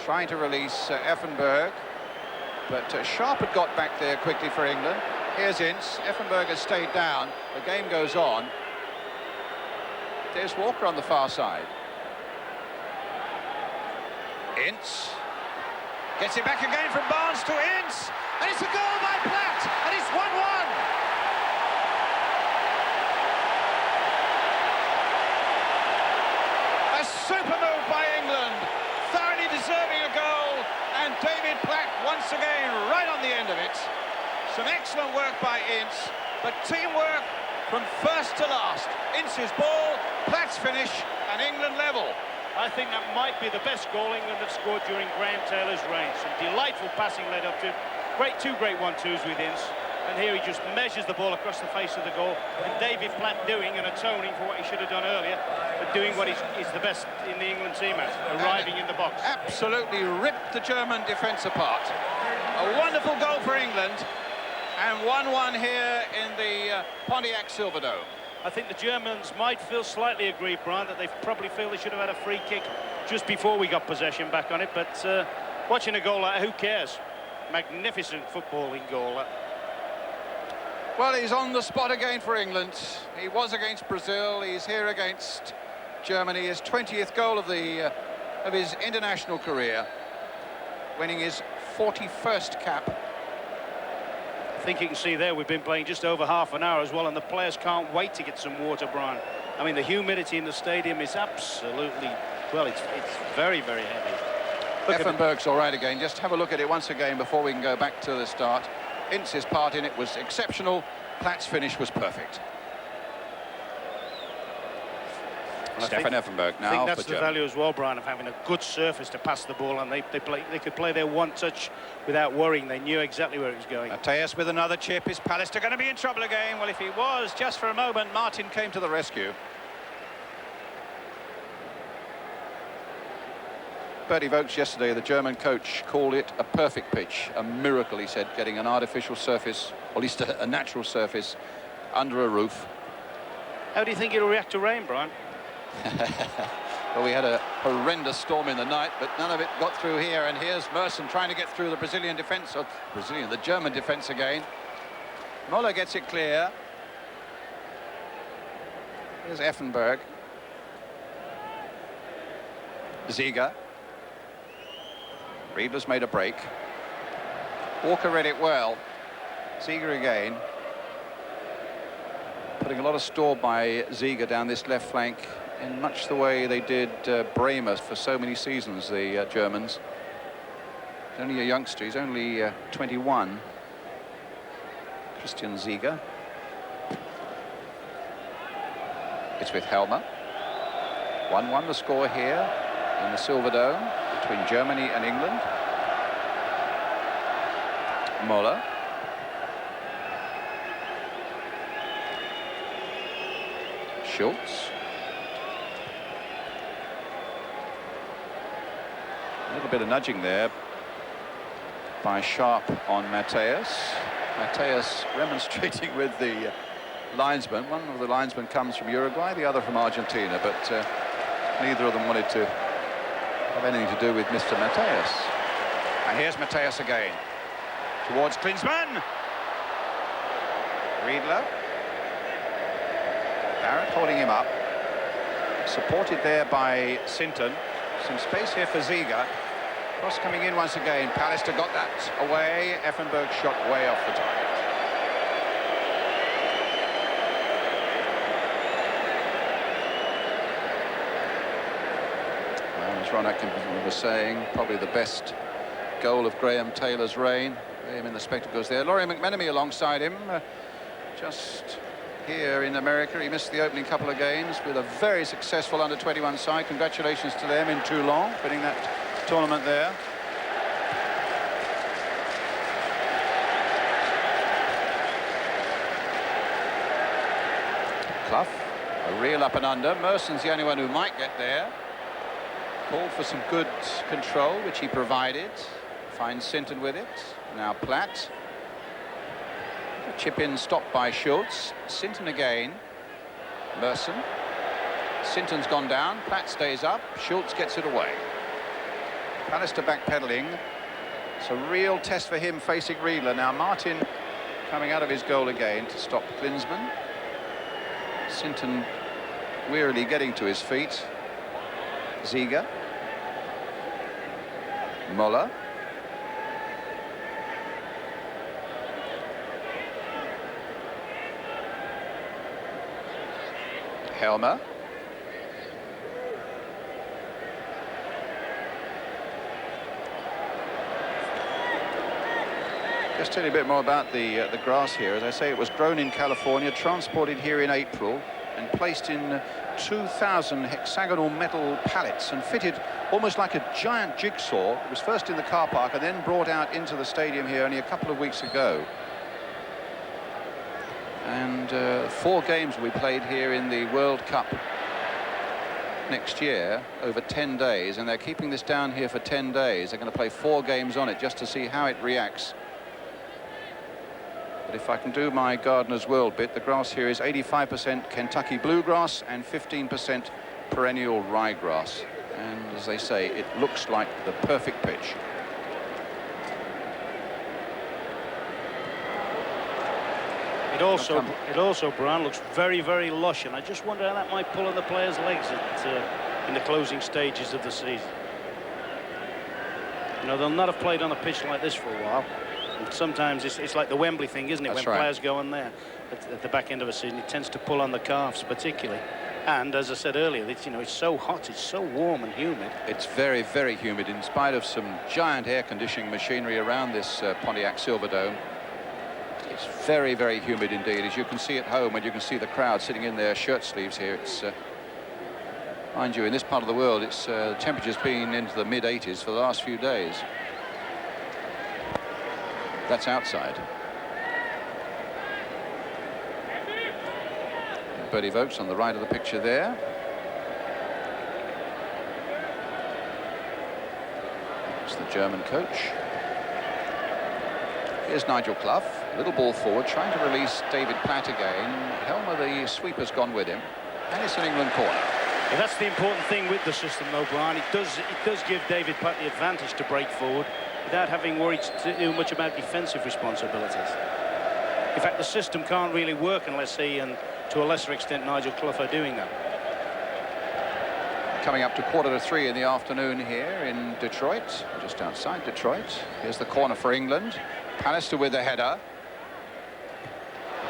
trying to release Effenberg. But Sharp had got back there quickly for England. Here's Ince. Effenberg has stayed down. The game goes on. There's Walker on the far side. Ince Gets it back again from Barnes to Ince. And it's a goal by Platt. And it's 1-1. A super move by England. Thoroughly deserving a goal. And David Platt once again right on the end of it. Some excellent work by Ince. But teamwork from first to last. Ince's ball, Platt's finish, and England level. I think that might be the best goal England have scored during Graham Taylor's reign. Some delightful passing led up to two great 1-2s with Ince. And here he just measures the ball across the face of the goal. And David Platt doing and atoning for what he should have done earlier, but doing what is the best in the England team at, arriving in the box. Absolutely ripped the German defence apart. A wonderful goal for England. And 1-1 here in the Pontiac Silverdome. I think the Germans might feel slightly aggrieved, Brian, that they probably feel they should have had a free kick just before we got possession back on it. But watching a goal like that, who cares? Magnificent footballing goal. Well, he's on the spot again for England. He was against Brazil. He's here against Germany. His 20th goal of his international career, winning his 41st cap think you can see there we've been playing just over half an hour as well, and the players can't wait to get some water, Brian. I mean, the humidity in the stadium is absolutely, well, it's very, very heavy. Effenberg's all right again. Just have a look at it once again before we can go back to the start. Ince's part in it was exceptional. Platt's finish was perfect. Stefan Effenberg now. I think that's for the Germany. value as well, Brian, of having a good surface to pass the ball, and they could play their one touch without worrying. They knew exactly where it was going. Mateus with another chip. Is Pallister going to be in trouble again? Well, if he was, just for a moment, Martin came to the rescue. Bertie Vogts yesterday, the German coach, called it a perfect pitch. A miracle, he said, getting an artificial surface, or at least a natural surface, under a roof. How do you think it'll react to rain, Brian? Well, we had a horrendous storm in the night, but none of it got through here. And here's Merson trying to get through the Brazilian defence, or the German defence again. Moller gets it clear. Here's Effenberg. Ziege. Riedler's made a break. Walker read it well. Ziege again. Putting a lot of store by Ziege down this left flank, in much the way they did Bremer for so many seasons, the Germans. He's only a youngster, he's only 21. Christian Ziege. It's with Helmer. 1-1 the score here in the Silver Dome between Germany and England. Moller. Schultz. A little bit of nudging there by Sharp on Mateus. Mateus remonstrating with the linesman. One of the linesmen comes from Uruguay, the other from Argentina, but neither of them wanted to have anything to do with Mr. Mateus. And here's Mateus again. Towards Klinsmann. Riedler. Barrett holding him up. Supported there by Sinton. Some space here for Ziege. Cross coming in once again. Pallister got that away. Effenberg shot way off the target. Well, as Ron Atkinson was saying, probably the best goal of Graham Taylor's reign. Him in the spectacles there. Laurie McMenemy alongside him. Just here in America, he missed the opening couple of games with a very successful under-21 side. Congratulations to them in Toulon, winning that tournament there. Clough, a reel up and under. Merson's the only one who might get there. Called for some good control, which he provided. Finds Sinton with it. Now Platt. A chip in stopped by Schultz. Sinton again. Merson. Sinton's gone down. Platt stays up. Schultz gets it away. Pallister backpedaling. It's a real test for him facing Riedler. Now Martin coming out of his goal again to stop Klinsmann. Sinton wearily getting to his feet. Ziege. Moller. Helmer. Just tell you a bit more about the grass here. As I say, it was grown in California, transported here in April, and placed in 2,000 hexagonal metal pallets and fitted almost like a giant jigsaw. It was first in the car park and then brought out into the stadium here only a couple of weeks ago. And 4 games we played here in the World Cup next year over 10 days, and they're keeping this down here for 10 days. They're going to play 4 games on it just to see how it reacts. But if I can do my Gardener's World bit, the grass here is 85% Kentucky bluegrass and 15% perennial ryegrass. And as they say, it looks like the perfect pitch. It also, Brian, looks very, very lush, and I just wonder how that might pull on the players' legs in the closing stages of the season. You know, they'll not have played on a pitch like this for a while. And sometimes it's like the Wembley thing, isn't it? That's when right. players go on there at the back end of a season, it tends to pull on the calves particularly. And as I said earlier, it's, it's so hot, it's so warm and humid. It's very, very humid in spite of some giant air conditioning machinery around this Pontiac Silverdome. It's very, very humid indeed, as you can see at home when you can see the crowd sitting in their shirt sleeves here. It's mind you, in this part of the world, it's the temperature's been into the mid-80s for the last few days. That's outside. Bertie Vogts on the right of the picture there. It's the German coach. Here's Nigel Clough, little ball forward, trying to release David Platt again. Helmer, the sweeper's gone with him, and it's an England corner. Well, that's the important thing with the system, though, Brian. It does give David Platt the advantage to break forward without having worried too much about defensive responsibilities. In fact, the system can't really work unless he, and to a lesser extent Nigel Clough, are doing that. Coming up to 2:45 in the afternoon here in Detroit, just outside Detroit. Here's the corner for England. Pallister with the header.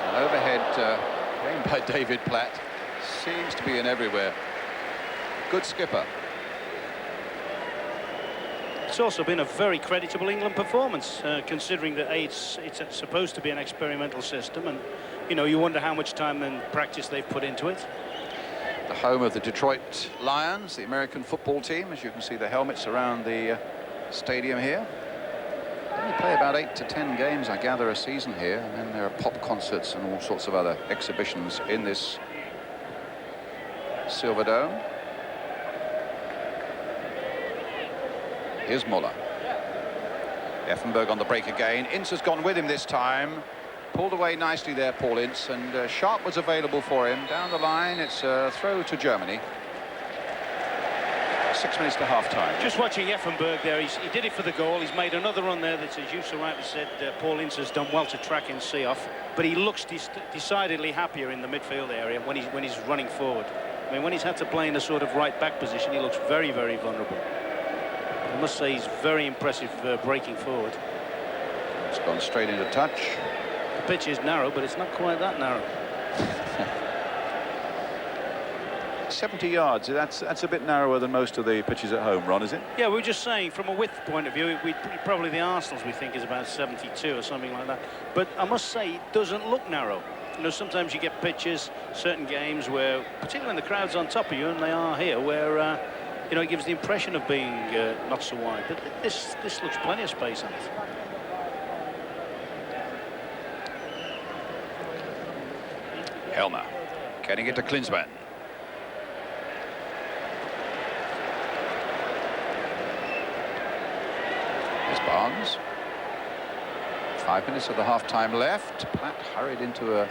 An overhead game by David Platt. Seems to be in everywhere. Good skipper. It's also been a very creditable England performance, considering that it's supposed to be an experimental system, and you wonder how much time and practice they've put into it. The home of the Detroit Lions, the American football team. As you can see, the helmets around the stadium here. They only play about 8 to 10 games, I gather, a season here, and then there are pop concerts and all sorts of other exhibitions in this Silverdome. Here's Muller. Effenberg on the break again. Ince has gone with him this time. Pulled away nicely there, Paul Ince, and Sharp was available for him. Down the line, it's a throw to Germany. 6 minutes to half-time. Just watching Effenberg there, he did it for the goal. He's made another run there that, as you so rightly said, Paul Ince has done well to track and see off. But he looks decidedly happier in the midfield area when he's running forward. I mean, when he's had to play in a sort of right-back position, he looks very, very vulnerable. I must say he's very impressive breaking forward. It's gone straight into touch. The pitch is narrow, but it's not quite that narrow. 70 yards, that's a bit narrower than most of the pitches at home, Ron, is it? Yeah, we were just saying, from a width point of view, probably the Arsenal's, we think, is about 72 or something like that. But I must say, it doesn't look narrow. Sometimes you get pitches, certain games where, particularly when the crowd's on top of you, and they are here, where, it gives the impression of being not so wide. But this looks plenty of space on it. Helmer getting it to Klinsmann. Here's Barnes. 5 minutes of the half-time left. Platt hurried into a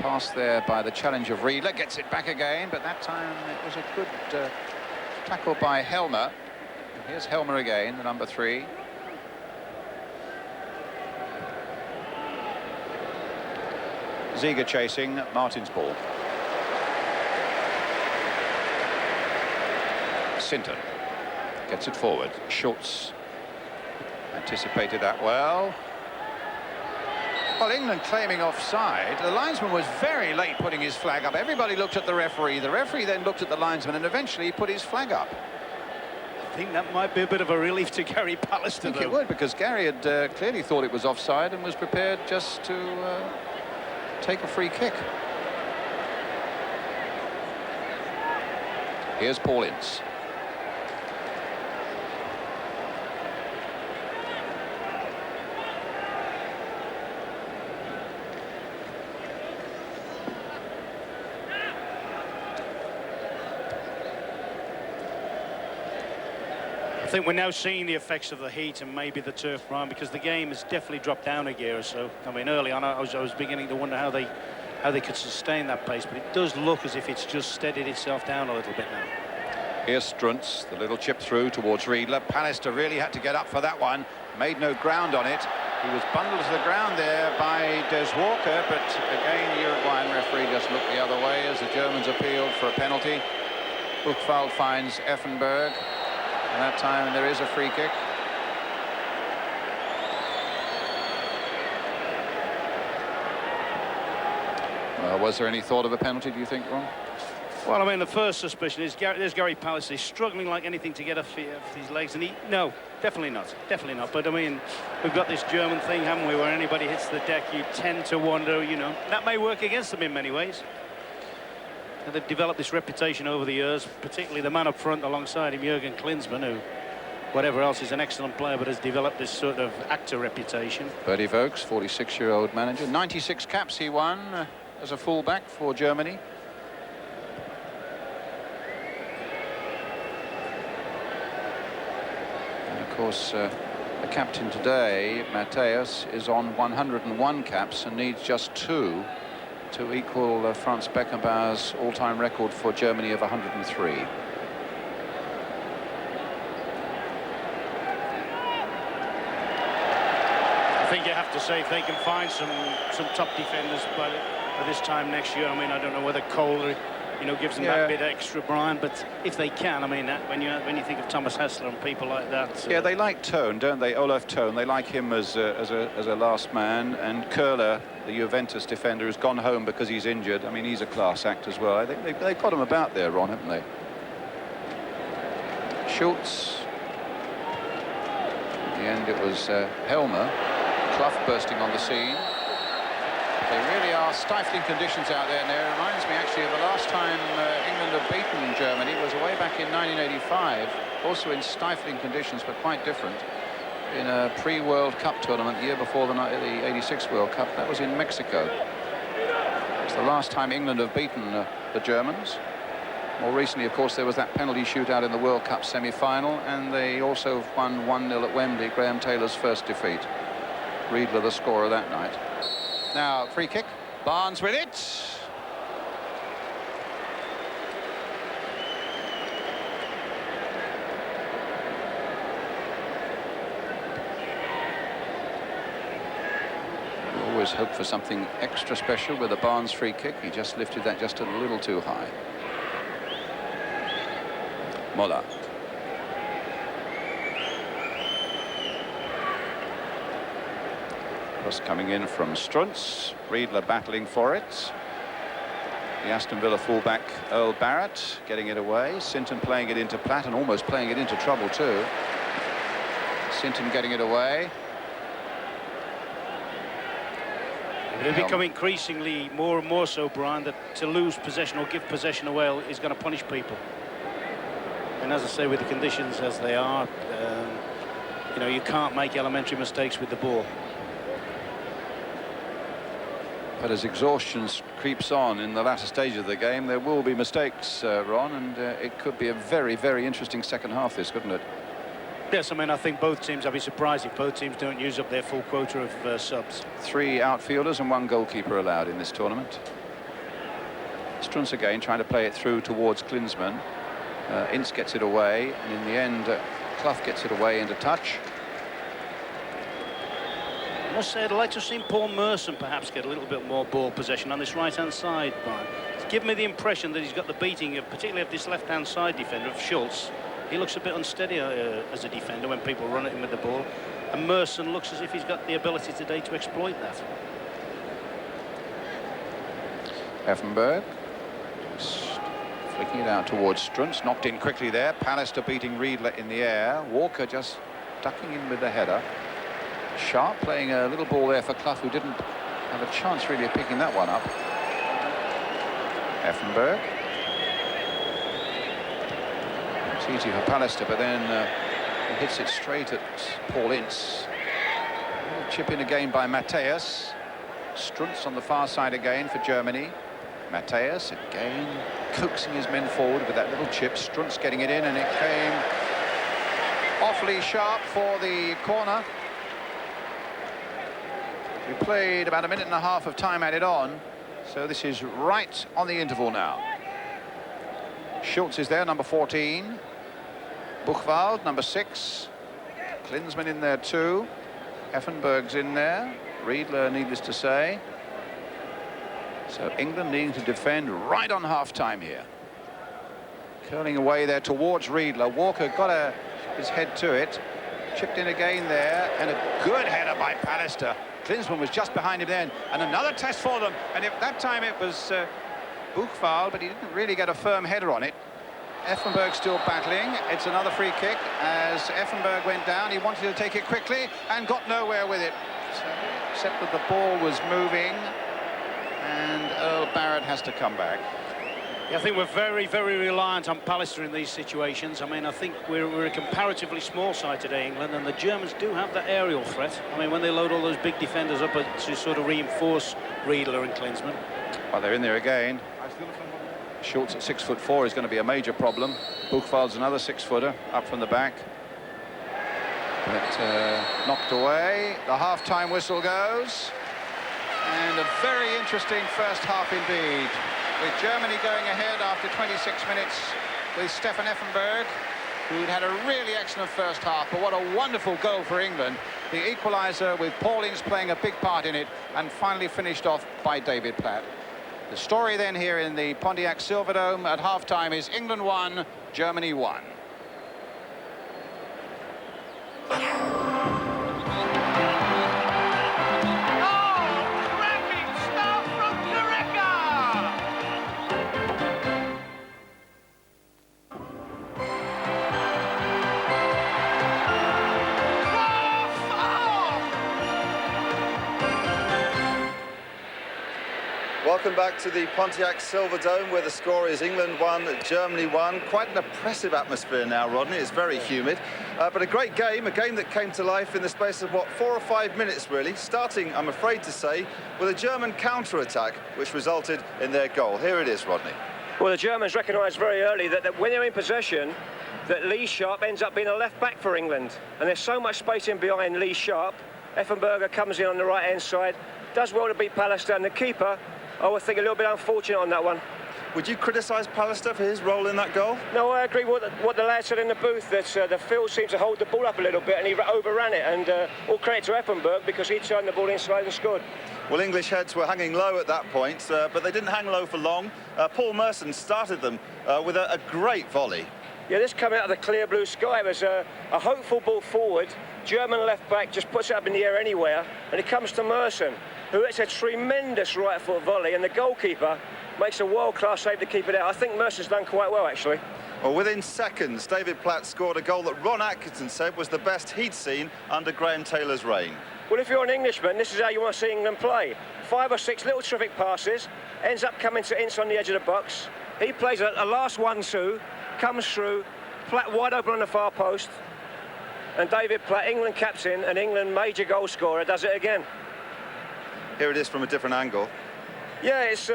pass there by the challenge of Riedler. Gets it back again, but that time it was a good tackle by Helmer. And here's Helmer again, the number 3. Ziege chasing Martin's ball. Sinton gets it forward. Schultz anticipated that well. Well, England claiming offside. The linesman was very late putting his flag up. Everybody looked at the referee. The referee then looked at the linesman and eventually he put his flag up. I think that might be a bit of a relief to Gary Pallister, I think it would, because Gary had clearly thought it was offside and was prepared just to take a free kick. Here's Paul Ince. I think we're now seeing the effects of the heat and maybe the turf, Brian, because the game has definitely dropped down a gear or so. I mean, early on I was beginning to wonder how they could sustain that pace, but it does look as if it's just steadied itself down a little bit now. Here's Struntz, the little chip through towards Riedler. Pallister really had to get up for that one, made no ground on it. He was bundled to the ground there by Des Walker, but again the Uruguayan referee just looked the other way as the Germans appealed for a penalty. Buchwald finds Effenberg. And that time there is a free kick. Was there any thought of a penalty, do you think, Ron? Well, I mean, the first suspicion is there's Gary Pallister. He's struggling like anything to get off his legs, and no, definitely not. But I mean, we've got this German thing, haven't we, where anybody hits the deck, you tend to wonder, you know, that may work against them in many ways. And they've developed this reputation over the years, particularly the man up front alongside him, Jürgen Klinsmann, who, whatever else, is an excellent player, but has developed this sort of actor reputation. Bertie Vogts, 46-year-old manager. 96 caps he won as a fullback for Germany. Of course, the captain today, Matthäus, is on 101 caps and needs just 2 to equal Franz Beckenbauer's all-time record for Germany of 103. I think you have to say if they can find some top defenders by this time next year. I mean, I don't know whether Kohler, you know, gives them that bit extra, Brian, but if they can, I mean, when you think of Thomas Hessler and people like that. Yeah, they like Tone, don't they? Olaf Tone. They like him as a last man. And Köhler, the Juventus defender, has gone home because he's injured. I mean, he's a class act as well. I think they've got him about there, Ron, haven't they? Schultz. In the end, it was Helmer. Clough bursting on the scene. They really are stifling conditions out there now. It reminds me actually of the last time England have beaten Germany was way back in 1985, also in stifling conditions, but quite different, in a pre-World Cup tournament the year before the 86 World Cup. That was in Mexico. It's the last time England have beaten the Germans. More recently, of course, there was that penalty shootout in the World Cup semi-final, and they also won 1-0 at Wembley, Graham Taylor's first defeat. Riedler the scorer that night. Now, free kick. Barnes with it. We always hope for something extra special with a Barnes free kick. He just lifted that just a little too high. Moller. Cross coming in from Strunz. Riedler battling for it. The Aston Villa fullback Earl Barrett getting it away. Sinton playing it into Platt and almost playing it into trouble too. Sinton getting it away. It'll become increasingly more and more so, Brian, that to lose possession or give possession away is going to punish people. And as I say, with the conditions as they are, you know, you can't make elementary mistakes with the ball. But as exhaustion creeps on in the latter stage of the game, there will be mistakes, Ron, and it could be a very, very interesting second half, this, couldn't it? Yes, I mean, I think both teams, I'd be surprised if both teams don't use up their full quota of subs. 3 outfielders and 1 goalkeeper allowed in this tournament. Strunz again trying to play it through towards Klinsmann. Ince gets it away, and in the end, Clough gets it away into touch. I must say, I'd like to have seen Paul Merson perhaps get a little bit more ball possession on this right-hand side, Brian. It's given me the impression that he's got the beating of, particularly of this left-hand side defender, of Schultz. He looks a bit unsteady as a defender when people run at him with the ball. And Merson looks as if he's got the ability today to exploit that. Effenberg. Just flicking it out towards Strunz. Knocked in quickly there. Pallister beating Riedler in the air. Walker just ducking in with the header. Sharp playing a little ball there for Clough, who didn't have a chance really of picking that one up. Effenberg. It's easy for Pallister, but then he hits it straight at Paul Ince. Chip in again by Matthäus. Strunz on the far side again for Germany. Matthäus again coaxing his men forward with that little chip. Strunz getting it in, and it came awfully sharp for the corner. We played about a minute and a half of time added on, so this is right on the interval now. Schultz is there, number 14. Buchwald, number 6. Klinsmann in there too. Effenberg's in there. Riedler, needless to say. So England needing to defend right on half-time here. Curling away there towards Riedler. Walker got his head to it. Chipped in again there, and a good header by Pallister. Klinsmann was just behind him then, and another test for them. And that time it was Buchwald, but he didn't really get a firm header on it. Effenberg still battling. It's another free kick as Effenberg went down. He wanted to take it quickly and got nowhere with it. So, except that the ball was moving, and Earl Barrett has to come back. Yeah, I think we're very, very reliant on Pallister in these situations. I mean, I think we're a comparatively small side today, England, and the Germans do have that aerial threat. I mean, when they load all those big defenders up to sort of reinforce Riedler and Klinsmann. Well, they're in there again. Schultz at 6'4" is going to be a major problem. Buchwald's another 6-footer up from the back. But knocked away. The half-time whistle goes. And a very interesting first half indeed, with Germany going ahead after 26 minutes with Stefan Effenberg, who'd had a really excellent first half. But what a wonderful goal for England. The equaliser with Paulins playing a big part in it, and finally finished off by David Platt. The story then here in the Pontiac Silverdome at half-time is England 1, Germany 1. Welcome back to the Pontiac Silverdome, where the score is England 1, Germany 1. Quite an oppressive atmosphere now, Rodney. It's very humid, but a great game, a game that came to life in the space of, what, 4 or 5 minutes, really, starting, I'm afraid to say, with a German counter-attack, which resulted in their goal. Here it is, Rodney. Well, the Germans recognised very early that when they're in possession, that Lee Sharp ends up being a left-back for England. And there's so much space in behind Lee Sharp. Effenberger comes in on the right-hand side, does well to beat Pallister, and the keeper, I would think, a little bit unfortunate on that one. Would you criticise Pallister for his role in that goal? No, I agree with what the lad said in the booth, that the field seemed to hold the ball up a little bit and he overran it, and all credit to Effenberg because he turned the ball inside and scored. Well, English heads were hanging low at that point, but they didn't hang low for long. Paul Merson started them with a great volley. Yeah, this came out of the clear blue sky. It was a hopeful ball forward. German left back just puts it up in the air anywhere, and it comes to Merson, who hits a tremendous right foot volley, and the goalkeeper makes a world-class save to keep it out. I think Mercer's done quite well, actually. Well, within seconds, David Platt scored a goal that Ron Atkinson said was the best he'd seen under Graham Taylor's reign. Well, if you're an Englishman, this is how you want to see England play. 5 or 6 little terrific passes, ends up coming to Ince on the edge of the box. He plays a last 1-2, comes through, Platt wide open on the far post, and David Platt, England captain and England major goal scorer, does it again. Here it is from a different angle. Yeah, it's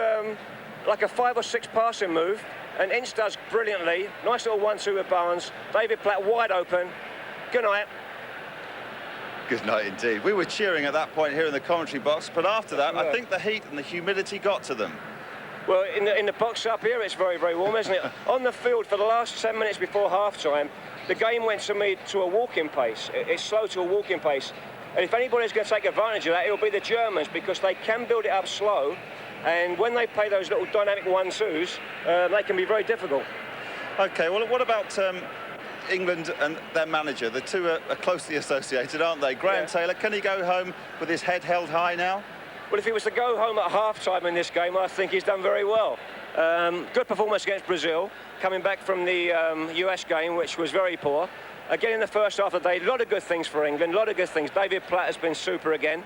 like a 5 or 6 passing move, and Ince does brilliantly. Nice little 1-2 with Barnes. David Platt wide open. Good night. Good night indeed. We were cheering at that point here in the commentary box, but after that, I think the heat and the humidity got to them. Well, in the box up here, it's very, very warm, isn't it? On the field for the last 10 minutes before half-time, the game went to a walking pace. It's slow to a walking pace. And if anybody's going to take advantage of that, it'll be the Germans, because they can build it up slow, and when they play those little dynamic 1-2s, they can be very difficult. OK, well, what about England and their manager? The two are closely associated, aren't they? Graham Taylor, can he go home with his head held high now? Well, if he was to go home at half-time in this game, I think he's done very well. Good performance against Brazil, coming back from the US game, which was very poor. Again, in the first half of the day, a lot of good things for England, a lot of good things. David Platt has been super again.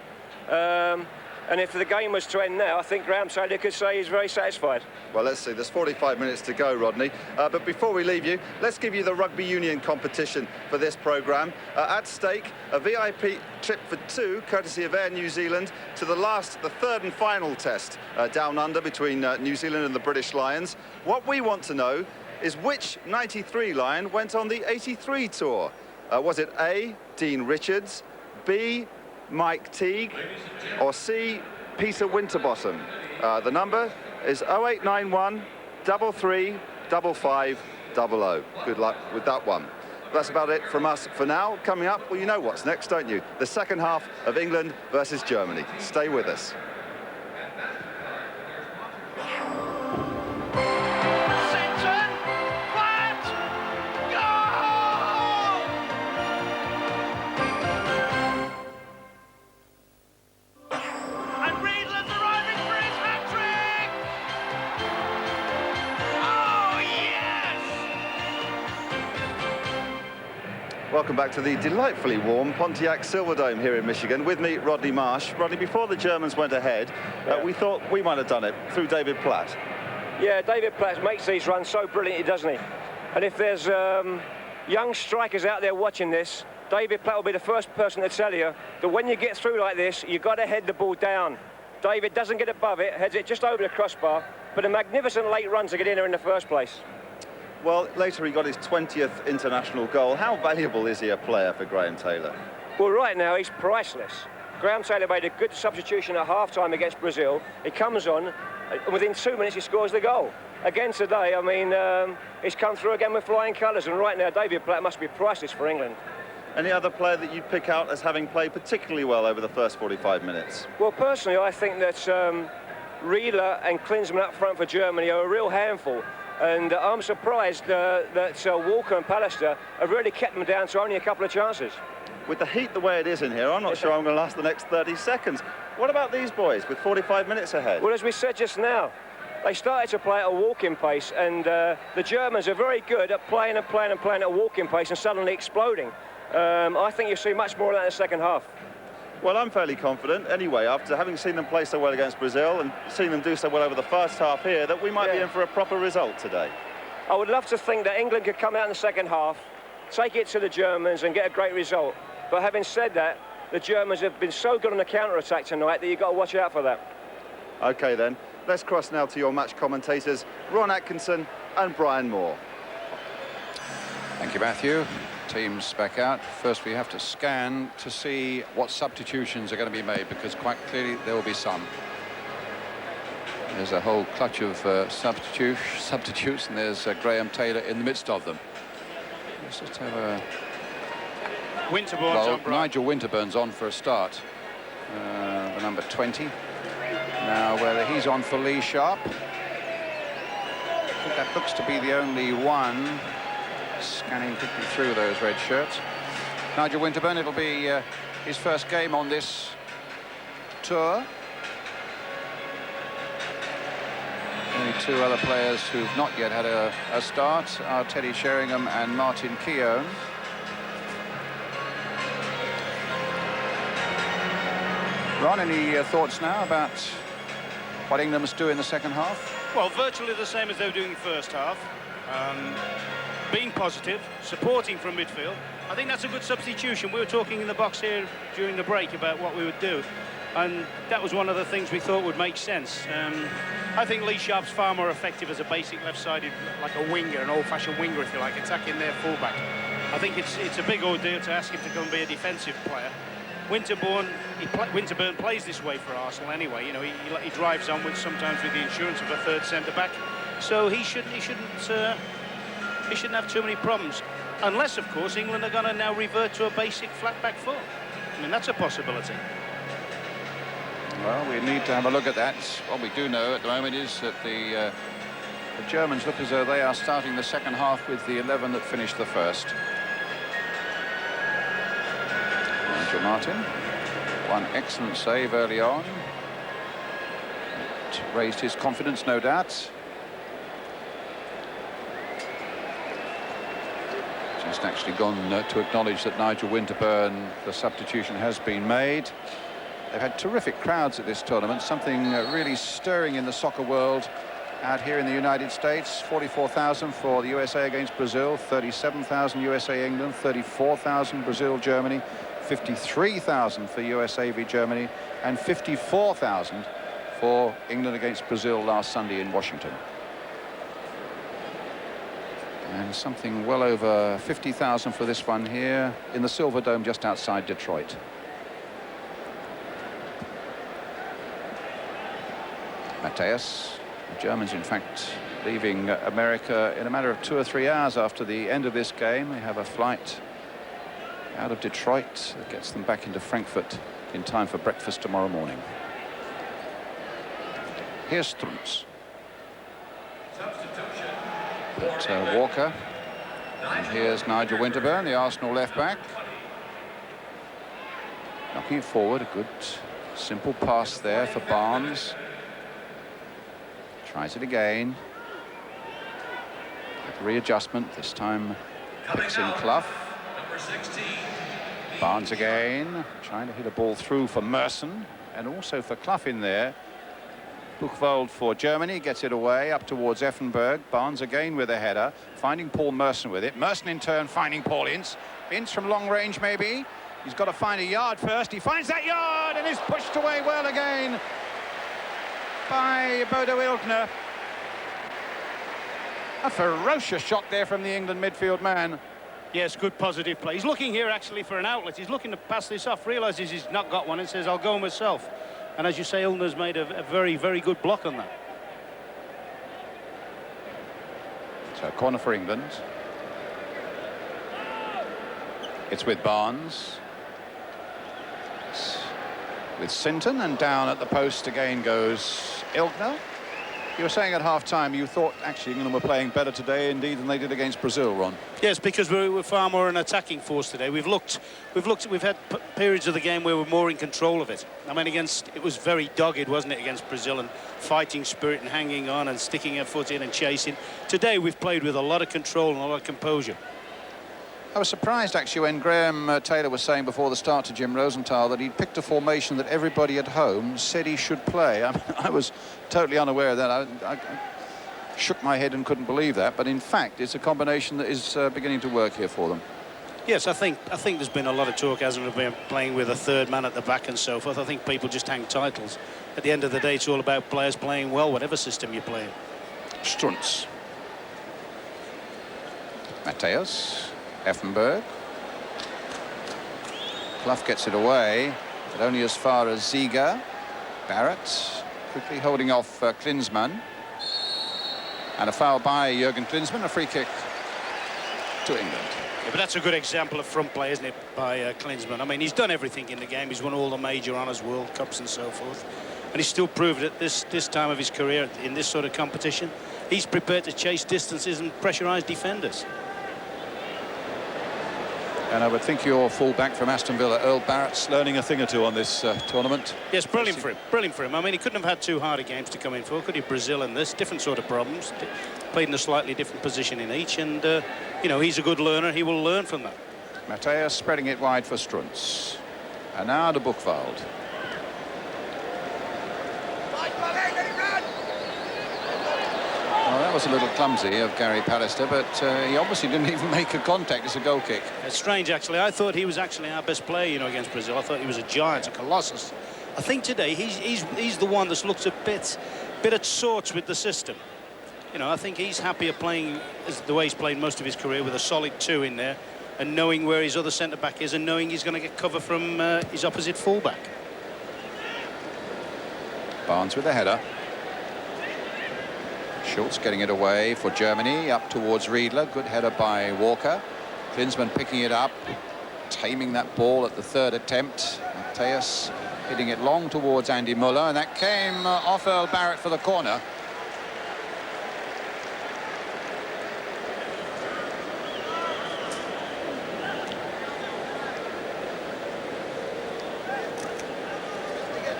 And if the game was to end now, I think Graham Taylor could say he's very satisfied. Well, let's see. There's 45 minutes to go, Rodney. But before we leave you, let's give you the rugby union competition for this programme. At stake, a VIP trip for 2, courtesy of Air New Zealand, to the third and final test down under between New Zealand and the British Lions. What we want to know is which 93 Lion went on the 83 tour. Was it A, Dean Richards, B, Mike Teague, or C, Peter Winterbottom? The number is 0891 33 55 00. Good luck with that one. That's about it from us for now. Coming up, well, you know what's next, don't you? The second half of England versus Germany. Stay with us. Welcome back to the delightfully warm Pontiac Silverdome here in Michigan. With me, Rodney Marsh. Rodney, before the Germans went ahead, we thought we might have done it through David Platt. Yeah, David Platt makes these runs so brilliantly, doesn't he? And if there's young strikers out there watching this, David Platt will be the first person to tell you that when you get through like this, you've got to head the ball down. David doesn't get above it, heads it just over the crossbar, but a magnificent late run to get in there in the first place. Well, later he got his 20th international goal. How valuable is he a player for Graham Taylor? Well, right now, he's priceless. Graham Taylor made a good substitution at half-time against Brazil. He comes on, and within 2 minutes he scores the goal. Again today, I mean, he's come through again with flying colours, and right now David Platt must be priceless for England. Any other player that you'd pick out as having played particularly well over the first 45 minutes? Well, personally, I think that Riedler and Klinsmann up front for Germany are a real handful. And I'm surprised that Walker and Pallister have really kept them down to only a couple of chances. With the heat the way it is in here, I'm not sure I'm going to last the next 30 seconds. What about these boys with 45 minutes ahead? Well, as we said just now, they started to play at a walking pace, and the Germans are very good at playing and playing and playing at a walking pace and suddenly exploding. I think you'll see much more of that in the second half. Well, I'm fairly confident, anyway, after having seen them play so well against Brazil and seen them do so well over the first half here, that we might be in for a proper result today. I would love to think that England could come out in the second half, take it to the Germans and get a great result. But having said that, the Germans have been so good on the counter-attack tonight that you've got to watch out for that. OK, then. Let's cross now to your match commentators, Ron Atkinson and Brian Moore. Thank you, Matthew. Teams back out. First, we have to scan to see what substitutions are going to be made, because quite clearly there will be some. There's a whole clutch of substitutes, and there's Graham Taylor in the midst of them. Let's just have a... Winterburn's on, Brian. Nigel Winterburn's on for a start. The number 20. Now, whether he's on for Lee Sharp. I think that looks to be the only one. Scanning quickly through those red shirts. Nigel Winterburn, it'll be his first game on this tour. Only two other players who've not yet had a start are Teddy Sheringham and Martin Keown. Ron, any thoughts now about what England must do in the second half? Well, virtually the same as they were doing in the first half. Being positive, supporting from midfield. I think that's a good substitution. We were talking in the box here during the break about what we would do, and that was one of the things we thought would make sense. I think Lee Sharp's far more effective as a basic left-sided, like a winger, an old-fashioned winger, if you like, attacking their fullback. I think it's a big ordeal to ask him to go and be a defensive player. Winterburn plays this way for Arsenal anyway. You know, he drives on with sometimes with the insurance of a third centre-back, so he shouldn't have too many problems, unless, of course, England are going to now revert to a basic flat-back four. I mean, that's a possibility. Well, we need to have a look at that. What we do know at the moment is that the Germans look as though they are starting the second half with the 11 that finished the first. Nigel Martin, one excellent save early on. It raised his confidence, no doubt. Just actually gone to acknowledge that Nigel Winterburn, the substitution has been made. They've had terrific crowds at this tournament, something really stirring in the soccer world out here in the United States. 44,000 for the USA against Brazil, 37,000 USA England, 34,000 Brazil Germany, 53,000 for USA v Germany, and 54,000 for England against Brazil last Sunday in Washington. And something well over 50,000 for this one here in the Silverdome just outside Detroit. Mateus, the Germans in fact leaving America in a matter of 2 or 3 hours after the end of this game. They have a flight out of Detroit that gets them back into Frankfurt in time for breakfast tomorrow morning. Here's Strunz. But Walker, and here's Nigel Winterburn, the Arsenal left-back. Knocking it forward, a good simple pass there for Barnes. Tries it again. Readjustment, this time picks in Clough. Barnes again, trying to hit a ball through for Merson, and also for Clough in there. Buchwald for Germany, gets it away up towards Effenberg. Barnes again with a header, finding Paul Merson with it. Merson in turn finding Paul Ince. Ince from long range maybe. He's got to find a yard first. He finds that yard and is pushed away well again by Bodo Illner. A ferocious shot there from the England midfield man. Yes, good positive play. He's looking here actually for an outlet. He's looking to pass this off, realises he's not got one and says, I'll go myself. And as you say, Illner's made a very, very good block on that. So corner for England. It's with Barnes. It's with Sinton, and down at the post again goes Illner. You were saying at half-time you thought actually England were playing better today indeed than they did against Brazil, Ron. Yes, because we're far more an attacking force today. We've had periods of the game where we're more in control of it. I mean, it was very dogged, wasn't it, against Brazil, and fighting spirit and hanging on and sticking a foot in and chasing. Today we've played with a lot of control and a lot of composure. I was surprised actually when Graham Taylor was saying before the start to Jim Rosenthal that he'd picked a formation that everybody at home said he should play. I mean, I was totally unaware of that. I shook my head and couldn't believe that, but in fact it's a combination that is beginning to work here for them. Yes, I think there's been a lot of talk, hasn't there, been playing with a third man at the back and so forth. I think people just hang titles. At the end of the day, it's all about players playing well, whatever system you're playing. Strunz. Mateus. Effenberg. Clough gets it away, but only as far as Ziga. Barrett quickly holding off Klinsmann. And a foul by Jürgen Klinsmann, a free kick to England. Yeah, but that's a good example of front play, isn't it, by Klinsmann? I mean, he's done everything in the game. He's won all the major honours, World Cups and so forth. And he's still proved at this time of his career, in this sort of competition, he's prepared to chase distances and pressurise defenders. And I would think your full-back from Aston Villa, Earl Barrett's learning a thing or two on this tournament. Yes, brilliant for him. Brilliant for him. I mean, he couldn't have had two harder games to come in for, could he? Brazil and this, different sort of problems. Played in a slightly different position in each. And, you know, he's a good learner. He will learn from that. Mateus spreading it wide for Strunz. And now to Buchwald. Well, that was a little clumsy of Gary Pallister, but he obviously didn't even make a contact. It's a goal kick. It's strange, actually. I thought he was actually our best player, you know, against Brazil. I thought he was a giant, a colossus. I think today he's the one that's looked a bit at sorts with the system. You know, I think he's happier playing the way he's played most of his career, with a solid two in there, and knowing where his other centre-back is and knowing he's going to get cover from his opposite full-back. Barnes with a header. Schultz getting it away for Germany, up towards Riedler. Good header by Walker. Klinsmann picking it up, taming that ball at the third attempt. Mateus hitting it long towards Andy Muller, and that came off Earl Barrett for the corner.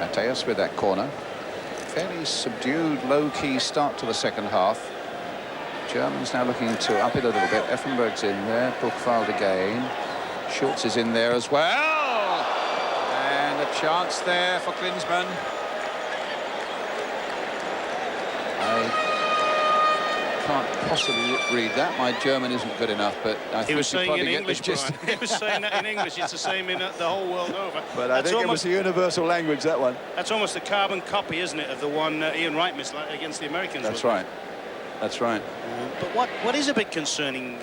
Mateus with that corner. Fairly subdued, low-key start to the second half. Germans now looking to up it a little bit. Effenberg's in there, Buchwald again. Schultz is in there as well. And a chance there for Klinsmann. I can't possibly read that. My German isn't good enough, but I think he was saying in English, He was saying that in English. It's the same in the whole world over. But I think it was a universal language, that one. That's almost a carbon copy, isn't it, of the one Ian Wright missed against the Americans. That's right. That's right. But what is a bit concerning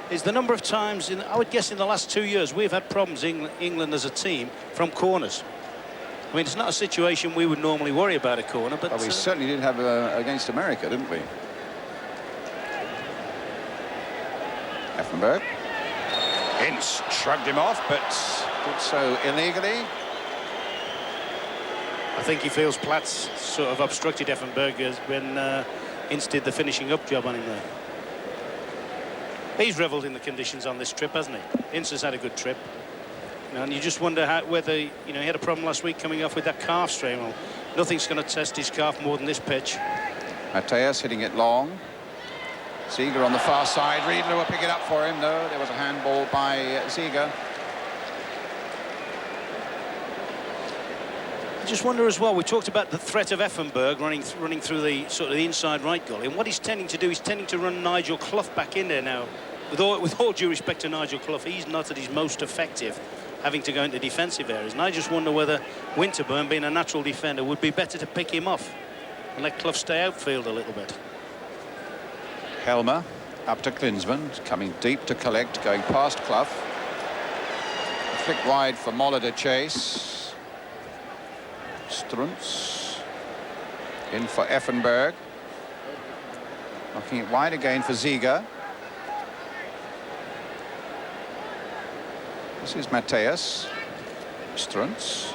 is the number of times, I would guess in the last 2 years, we've had problems, England as a team, from corners. I mean, it's not a situation we would normally worry about, a corner, but... Well, we certainly did have against America, didn't we? Effenberg. Ince shrugged him off, but did so illegally. I think he feels Platz sort of obstructed Effenberg when Ince did the finishing up job on him there. He's revelled in the conditions on this trip, hasn't he? Ince has had a good trip. You know, and you just wonder whether, you know, he had a problem last week coming off with that calf strain. Well, nothing's going to test his calf more than this pitch. Mateus hitting it long. Ziege on the far side. Riedler will pick it up for him. No, there was a handball by Ziege. I just wonder as well, we talked about the threat of Effenberg running through the sort of the inside right goal, and what he's tending to do, he's tending to run Nigel Clough back in there now. With all due respect to Nigel Clough, he's not at his most effective having to go into defensive areas. And I just wonder whether Winterburn, being a natural defender, would be better to pick him off and let Clough stay outfield a little bit. Helmer up to Klinsmann, coming deep to collect, going past Clough. A flick wide for Moller to chase. Strunz in for Effenberg. Knocking it wide again for Ziege. This is Matthäus. Strunz.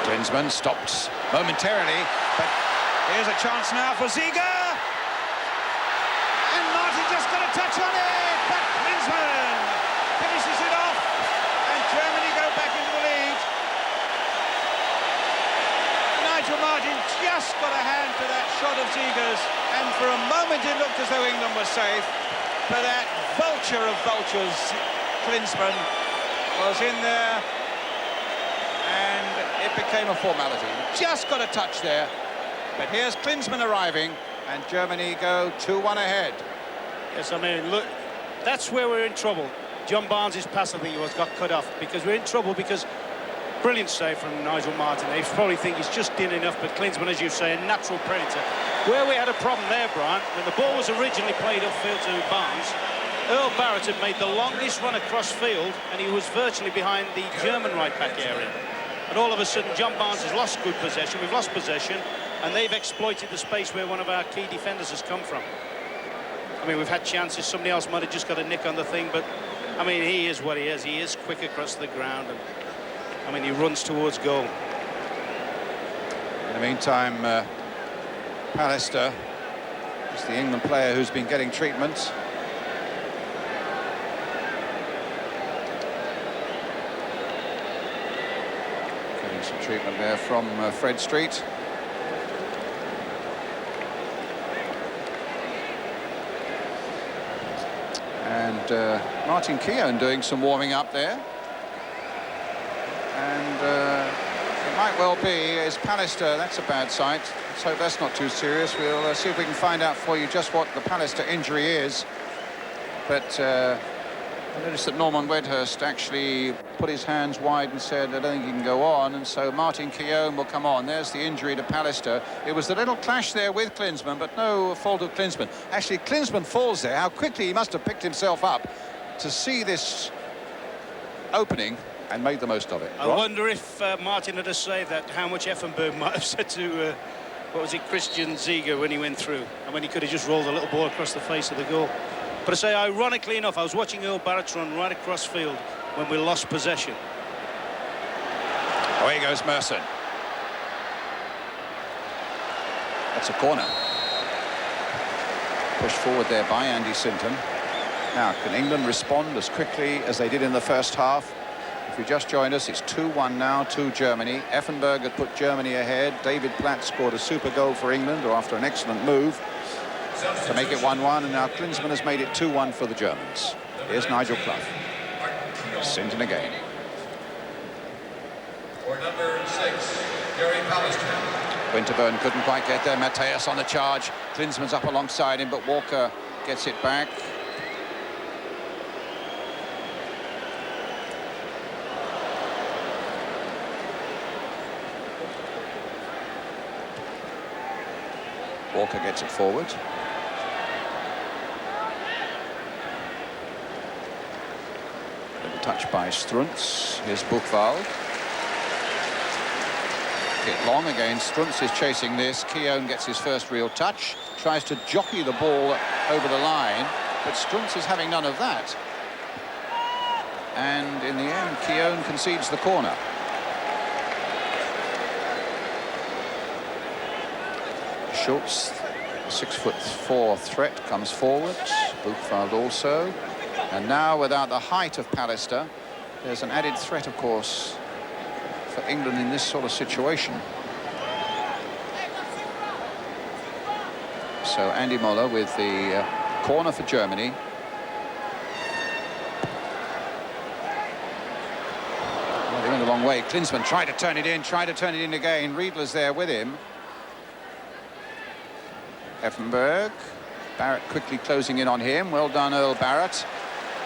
Klinsmann stopped momentarily, but Here's a chance now for Ziege. And Martin just got a touch on it, but Klinsmann finishes it off, and Germany go back into the lead. Nigel Martin just got a hand to that shot of Ziege's, and for a moment it looked as though England was safe, but that vulture of vultures, Klinsmann, was in there, and it became a formality. Just got a touch there. But here's Klinsmann arriving, and Germany go 2-1 ahead. Yes, I mean, look, that's where we're in trouble. John Barnes' pass, I think, got cut off, because we're in trouble because brilliant save from Nigel Martin. They probably think he's just done enough, but Klinsmann, as you say, a natural predator. Where we had a problem there, Brian, when the ball was originally played upfield to Barnes, Earl Barrett had made the longest run across field, and he was virtually behind the German right-back area. And all of a sudden, John Barnes has lost good possession. We've lost possession, and they've exploited the space where one of our key defenders has come from. I mean, we've had chances. Somebody else might have just got a nick on the thing, but, I mean, he is what he is. He is quick across the ground, and, I mean, he runs towards goal. In the meantime, Pallister is the England player who's been getting treatment. Getting some treatment there from Fred Street. And Martin Keown doing some warming up there. And it might well be, is Pallister, that's a bad sight. Let's hope that's not too serious. We'll see if we can find out for you just what the Pallister injury is. But I noticed that Norman Wedhurst actually put his hands wide and said, I don't think he can go on. And so Martin Keown will come on. There's the injury to Pallister. It was the little clash there with Klinsmann, but no fault of Klinsmann. Actually, Klinsmann falls there. How quickly he must have picked himself up to see this opening and made the most of it. I wonder if Martin had just saved that, how much Effenberg might have said to, what was it, Christian Ziege when he went through. And when he could have just rolled a little ball across the face of the goal. But I say, ironically enough, I was watching Earl Barrett run right across field when we lost possession. Away goes Merson. That's a corner. Pushed forward there by Andy Sinton. Now, can England respond as quickly as they did in the first half? If you just joined us, it's 2-1 now to Germany. Effenberg had put Germany ahead. David Platt scored a super goal for England, or after an excellent move, to make it 1-1, and now Klinsmann has made it 2-1 for the Germans. Here's Nigel Clough. Sinton again. For number 6, Gary Pallister. Winterburn couldn't quite get there. Matthäus on the charge. Klinsmann's up alongside him, but Walker gets it back. Walker gets it forward. Little touch by Strunz. Here's Buchwald. Hit long again. Strunz is chasing this. Keown gets his first real touch. Tries to jockey the ball over the line, but Strunz is having none of that. And in the end, Keown concedes the corner. Schultz 6'4" threat comes forward. Buchwald also. And now, without the height of Pallister, there's an added threat, of course, for England in this sort of situation. So Andy Muller with the corner for Germany. Well, they went a long way. Klinsmann tried to turn it in again. Riedler's there with him. Effenberg. Barrett quickly closing in on him. Well done, Earl Barrett.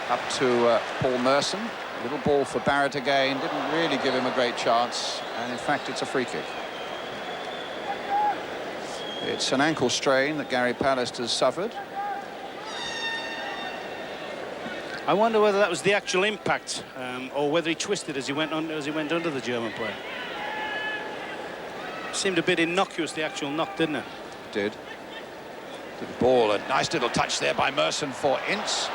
Up to Paul Merson. A little ball for Barrett again. Didn't really give him a great chance. And in fact, it's a free kick. It's an ankle strain that Gary Pallister's suffered. I wonder whether that was the actual impact, or whether he twisted as he went under the German player. Seemed a bit innocuous, the actual knock, didn't it? Did. Good ball, a nice little touch there by Merson for Ince.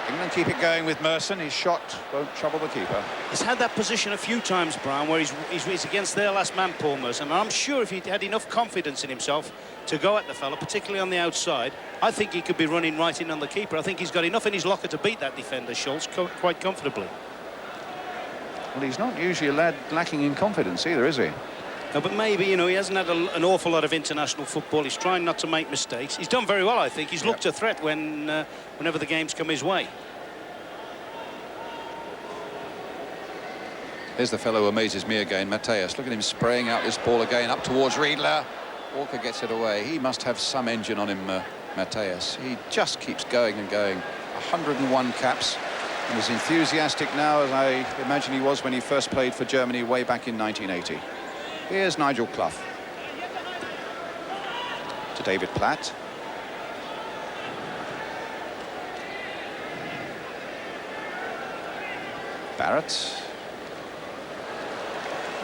England keep it going with Merson. His shot won't trouble the keeper. He's had that position a few times, Brian, where he's against their last man, Paul Merson. And I'm sure if he had enough confidence in himself to go at the fella, particularly on the outside, I think he could be running right in on the keeper. I think he's got enough in his locker to beat that defender, Schultz, quite comfortably. Well, he's not usually a lad lacking in confidence either, is he? No, but maybe, you know, he hasn't had an awful lot of international football. He's trying not to make mistakes. He's done very well, I think. He's looked a threat whenever the games come his way. Here's the fellow who amazes me again, Mateus. Look at him spraying out this ball again, up towards Riedler. Walker gets it away. He must have some engine on him, Mateus. He just keeps going and going. 101 caps. And as enthusiastic now as I imagine he was when he first played for Germany way back in 1980. Here's Nigel Clough. To David Platt. Barrett.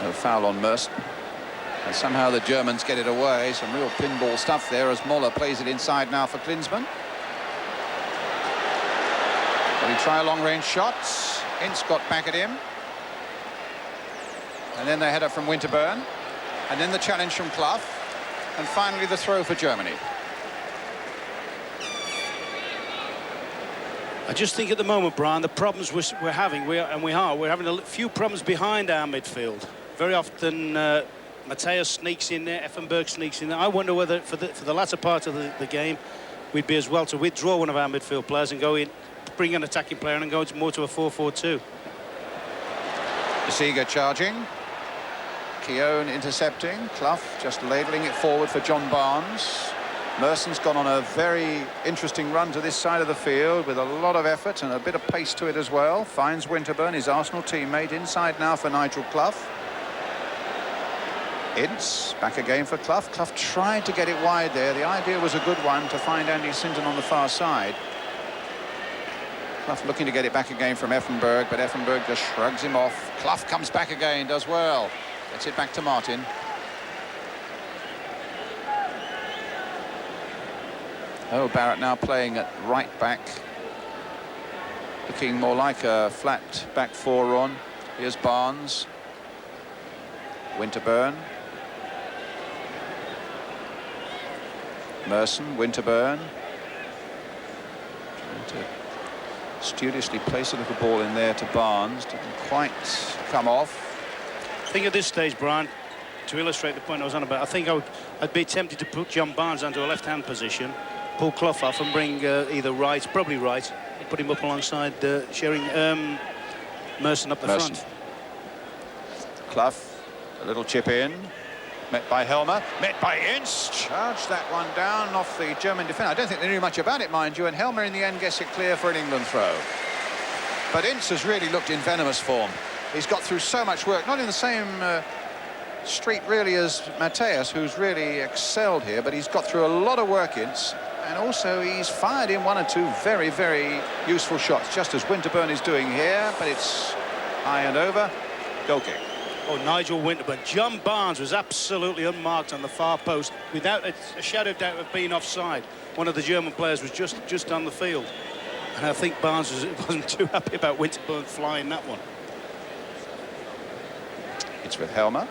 No foul on Merson. And somehow the Germans get it away. Some real pinball stuff there as Muller plays it inside now for Klinsmann. Will he try a long-range shot? Ince got back at him. And then the header from Winterburn. And then the challenge from Clough. And finally the throw for Germany. I just think at the moment, Brian, the problems we're having a few problems behind our midfield. Very often Mateus sneaks in there, Effenberg sneaks in there. I wonder whether for the latter part of the game we'd be as well to withdraw one of our midfield players and go in, bring an attacking player and go more to a 4-4-2. Seeger charging. Keown intercepting. Clough just ladling it forward for John Barnes. Merson's gone on a very interesting run to this side of the field with a lot of effort and a bit of pace to it as well. Finds Winterburn, his Arsenal teammate, inside now for Nigel Clough. Ince back again for Clough. Clough tried to get it wide there. The idea was a good one to find Andy Sinton on the far side. Clough looking to get it back again from Effenberg, but Effenberg just shrugs him off. Clough comes back again, does well. Gets it back to Martin. Oh, Barrett now playing at right back. Looking more like a flat back four on. Here's Barnes. Winterburn. Merson, Winterburn. Trying to studiously place a little ball in there to Barnes. Didn't quite come off. I think at this stage, Brian, to illustrate the point I was on about, I think I'd be tempted to put John Barnes onto a left-hand position, pull Clough off and bring either right, probably right, and put him up alongside sharing Merson up the front. Clough, a little chip in, met by Helmer, met by Ince, charged that one down off the German defender. I don't think they knew much about it, mind you, and Helmer in the end gets it clear for an England throw. But Ince has really looked in venomous form. He's got through so much work, not in the same street really as Mateus, who's really excelled here, but he's got through a lot of work, Ince, and also he's fired in one or two very, very useful shots, just as Winterburn is doing here, but it's high and over. Goal kick. Oh, Nigel Winterburn. John Barnes was absolutely unmarked on the far post, without a shadow of doubt of being offside. One of the German players was just on the field, and I think Barnes wasn't too happy about Winterburn flying that one. It's with Helmer.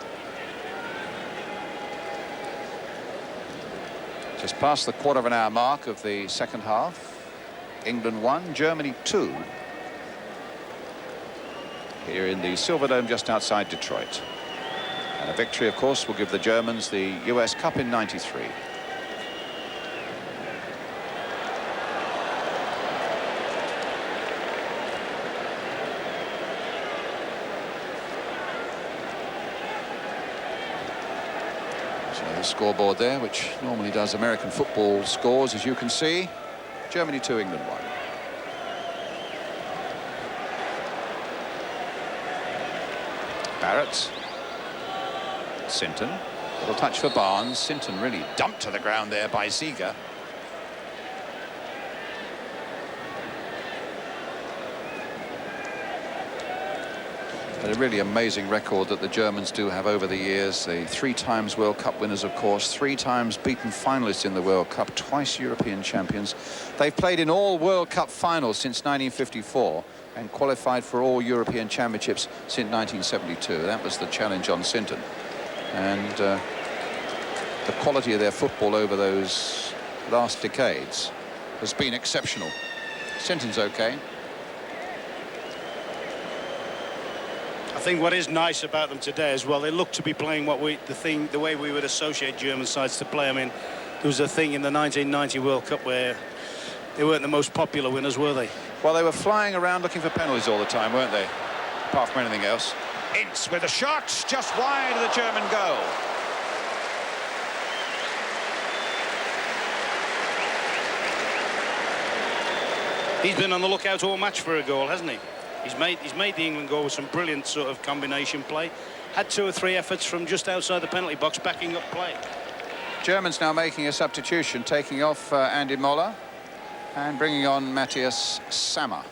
Just past the quarter of an hour mark of the second half. England 1, Germany 2. Here in the Silverdome just outside Detroit. And a victory, of course, will give the Germans the US Cup in '93. So the scoreboard there, which normally does American football scores, as you can see. Germany 2, England 1. Barrett. Sinton. Little touch for Barnes. Sinton really dumped to the ground there by Ziege. But a really amazing record that the Germans do have over the years. The 3 times World Cup winners, of course, 3 times beaten finalists in the World Cup, twice European champions. They've played in all World Cup finals since 1954 and qualified for all European championships since 1972. That was the challenge on Sinton. And the quality of their football over those last decades has been exceptional. Sinton's okay. I think what is nice about them today as well, they look to be playing the way we would associate German sides to play. I mean, there was a thing in the 1990 World Cup where they weren't the most popular winners, were they? Well, they were flying around looking for penalties all the time, weren't they? Apart from anything else. Ince with a shot, just wide of the German goal. He's been on the lookout all match for a goal, hasn't he? He's made the England goal with some brilliant sort of combination play. Had 2 or 3 efforts from just outside the penalty box, backing up play. Germans now making a substitution, taking off Andy Moller and bringing on Matthias Sammer.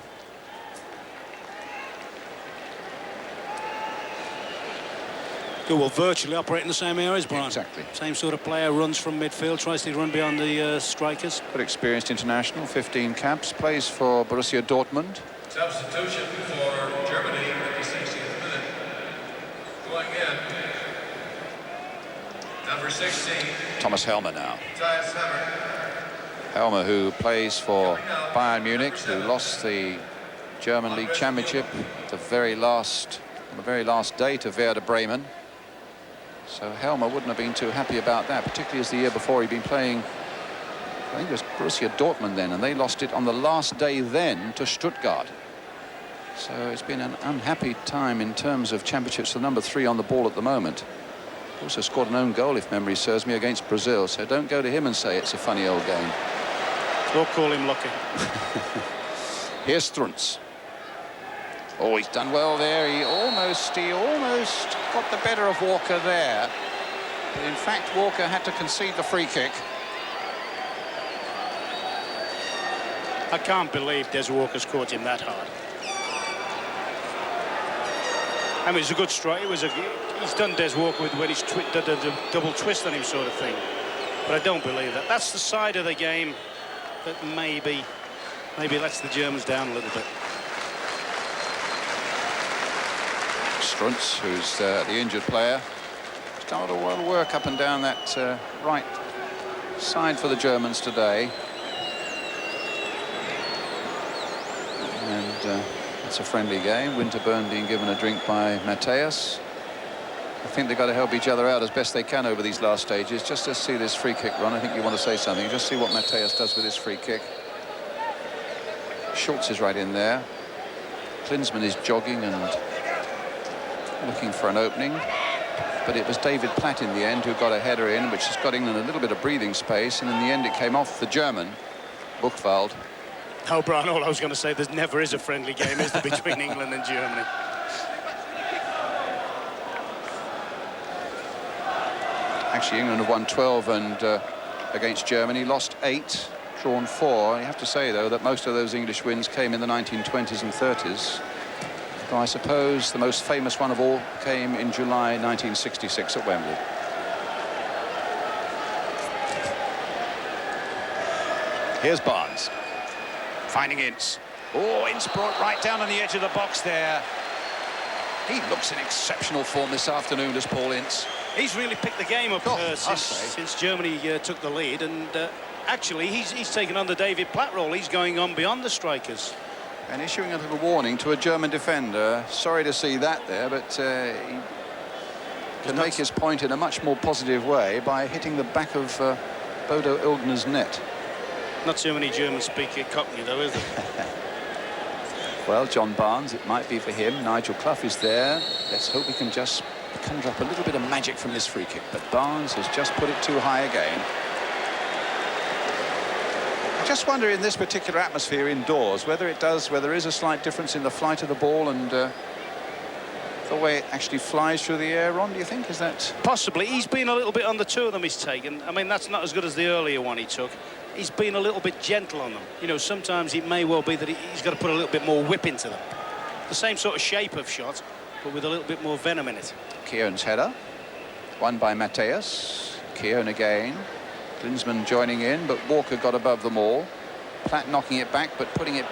Who will virtually operate in the same areas, Brian. Exactly. Same sort of player, runs from midfield, tries to run beyond the strikers. But experienced international, 15 caps, plays for Borussia Dortmund. Substitution for Germany at the 60th minute. Going in, number 16. Thomas Helmer now. Matthias Sammer. Helmer, who plays for Bayern Munich, who lost the German League Championship on the very last day to Werder Bremen. So Helmer wouldn't have been too happy about that, particularly as the year before he'd been playing, I think it was Borussia Dortmund then, and they lost it on the last day then to Stuttgart. So it's been an unhappy time in terms of championships. The number 3 on the ball at the moment. Also scored an own goal, if memory serves me, against Brazil. So don't go to him and say it's a funny old game. Or call him lucky. Here's Struntz. Oh, he's done well there. He almost got the better of Walker there. But in fact, Walker had to concede the free kick. I can't believe Des Walker's caught him that hard. I mean, it's a good strike. He's done Des Walker with when he's done a double twist on him sort of thing. But I don't believe that. That's the side of the game that maybe lets the Germans down a little bit. Struntz, who's the injured player, has done a lot of work up and down that right side for the Germans today. And it's a friendly game. Winterburn being given a drink by Matthias. I think they've got to help each other out as best they can over these last stages. Just to see this free kick run, I think you want to say something. Just see what Matthias does with this free kick. Schultz is right in there. Klinsmann is jogging and looking for an opening. But it was David Platt in the end who got a header in, which has got England a little bit of breathing space. And in the end, it came off the German, Buchwald. Oh, Brian, all I was going to say, there never is a friendly game, is there, between England and Germany? Actually, England have won 12 and against Germany, lost 8, drawn 4. You have to say, though, that most of those English wins came in the 1920s and 30s. Though I suppose the most famous one of all came in July 1966 at Wembley. Here's Barnes. Finding Ince. Oh, Ince brought right down on the edge of the box there. He looks in exceptional form this afternoon, does Paul Ince. He's really picked the game up since Germany took the lead, and actually he's taken on the David Platt role. He's going on beyond the strikers. And issuing a little warning to a German defender. Sorry to see that there, but he can make his point in a much more positive way by hitting the back of Bodo Illgner's net. Not too many Germans speak Cockney, though, is there? Well, John Barnes, it might be for him. Nigel Clough is there. Let's hope we can just conjure up a little bit of magic from this free kick. But Barnes has just put it too high again. I just wonder in this particular atmosphere indoors whether there is a slight difference in the flight of the ball and the way it actually flies through the air. Ron, do you think? Is that possibly? He's been a little bit on the two of them he's taken. I mean, that's not as good as the earlier one he took. He's been a little bit gentle on them. You know, sometimes it may well be that he's got to put a little bit more whip into them. The same sort of shape of shot, but with a little bit more venom in it. Keown's header, won by Mateus. Keown again. Klinsmann joining in, but Walker got above them all. Platt knocking it back, but putting it...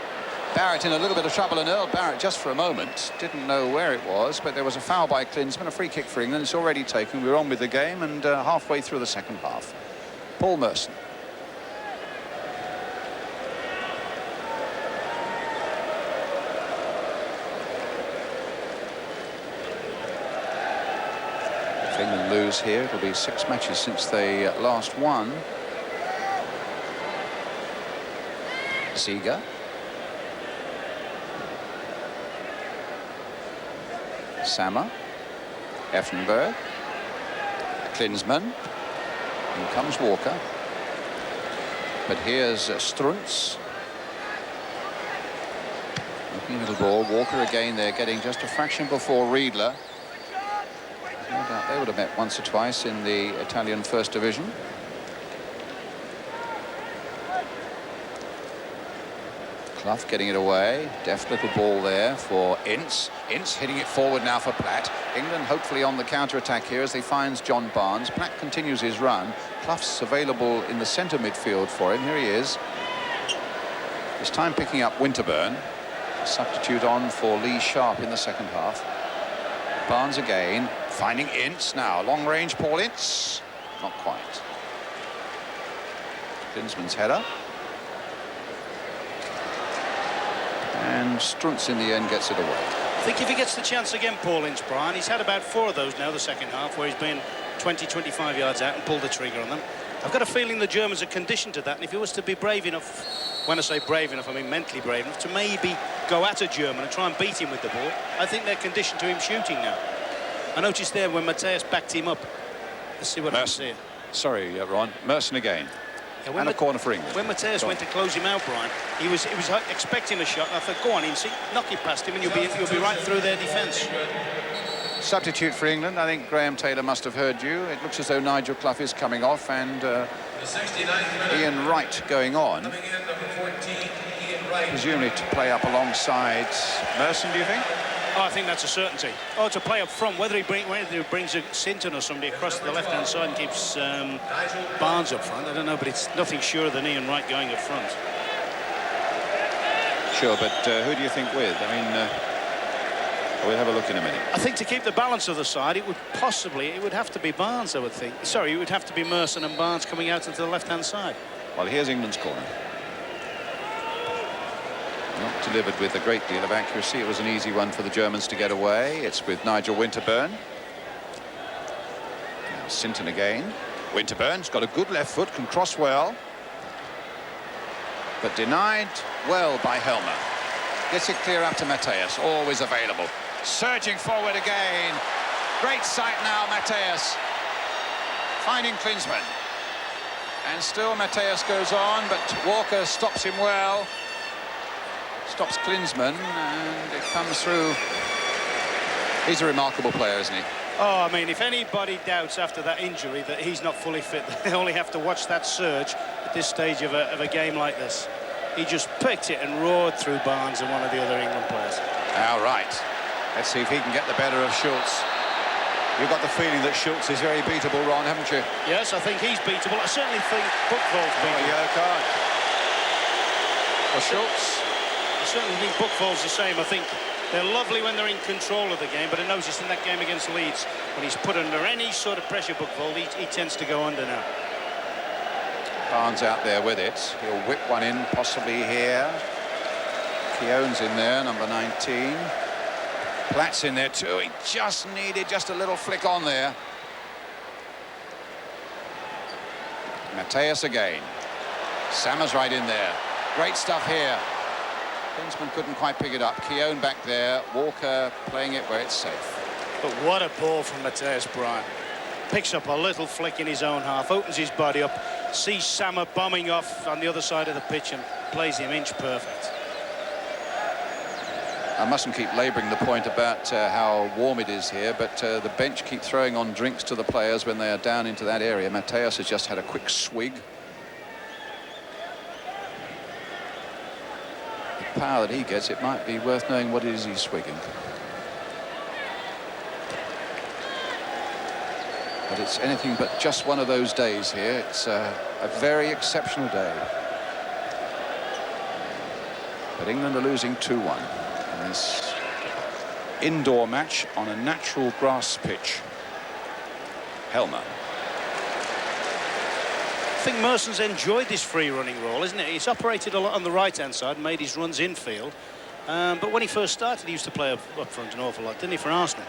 Barrett in a little bit of trouble, and Earl Barrett just for a moment didn't know where it was, but there was a foul by Klinsmann, a free kick for England. It's already taken. We're on with the game, and halfway through the second half. Paul Merson. If England lose here, it'll be 6 matches since they last won. Seeger. Sammer. Effenberg. Klinsmann. In comes Walker. But here's Struntz. Looking little ball. Walker again there, getting just a fraction before Riedler. No doubt they would have met once or twice in the Italian First Division. Clough getting it away. Deft little ball there for Ince. Ince hitting it forward now for Platt. England hopefully on the counter-attack here as they finds John Barnes. Platt continues his run. Clough's available in the centre midfield for him. Here he is. This time picking up Winterburn. Substitute on for Lee Sharp in the second half. Barnes again. Finding Ince now. Long range Paul Ince. Not quite. Klinsmann's header. And Struntz in the end gets it away. I think if he gets the chance again, Paul Ince, Brian, he's had about 4 of those now the second half where he's been 20-25 yards out and pulled the trigger on them. I've got a feeling the Germans are conditioned to that, and if he was to be brave enough, when I say brave enough I mean mentally brave enough, to maybe go at a German and try and beat him with the ball, I think they're conditioned to him shooting now. I noticed there when Mateus backed him up. Let's see what I can see. Sorry, Ron. Merson again. Yeah, and a corner for England. When Mateus went to close him out, Brian, he was expecting a shot. I thought, go on, Ince, knock it past him, and you'll be right through their defence. Substitute for England. I think Graham Taylor must have heard you. It looks as though Nigel Clough is coming off, and Ian Wright going on. Presumably to play up alongside Merson, do you think? Oh, I think that's a certainty. Oh, to play up front, whether he brings a Sinton or somebody across to the left-hand side and keeps Barnes up front, I don't know, but it's nothing surer than Ian Wright going up front. Sure, but who do you think with? I mean, we'll have a look in a minute. I think to keep the balance of the side, it would have to be Barnes, I would think. Sorry, it would have to be Merson and Barnes coming out into the left-hand side. Well, here's England's corner. Not delivered with a great deal of accuracy. It was an easy one for the Germans to get away. It's with Nigel Winterburn. Now Sinton again. Winterburn's got a good left foot, can cross well. But denied well by Helmer. Gets it clear up to Mateus, always available. Surging forward again. Great sight now, Mateus. Finding Klinsmann. And still Mateus goes on, but Walker stops him well. Stops Klinsmann, and it comes through. He's a remarkable player, isn't he? Oh, I mean, if anybody doubts after that injury that he's not fully fit, they only have to watch that surge at this stage of a game like this. He just picked it and roared through Barnes and one of the other England players. All right. Let's see if he can get the better of Schultz. You've got the feeling that Schultz is very beatable, Ron, haven't you? Yes, I think he's beatable. I certainly think Buchwald's beatable. A yellow card for Schultz. I certainly think Buchwald's the same. I think They're lovely when they're in control of the game, but I noticed in that game against Leeds, when he's put under any sort of pressure book vault, he tends to go under now. Barnes out there with it. He'll whip one in, possibly here. Keown's in there, number 19. Platt's in there too. He just needed just a little flick on there. Mateus again. Sammer's right in there. Great stuff here. Klinsmann couldn't quite pick it up. Keown back there. Walker playing it where it's safe. But what a ball from Mateus, Brian. Picks up a little flick in his own half, opens his body up, sees Sammer bombing off on the other side of the pitch and plays him inch perfect. I mustn't keep labouring the point about how warm it is here, but the bench keep throwing on drinks to the players when they are down into that area. Mateus has just had a quick swig. The power that he gets, it might be worth knowing what it is he's swigging. But it's anything but just one of those days here. It's a very exceptional day. But England are losing 2-1 in this indoor match on a natural grass pitch. Helmer. I think Merson's enjoyed this free running role, isn't it? He's operated a lot on the right-hand side, made his runs infield. But when he first started, he used to play up front an awful lot, didn't he, for Arsenal?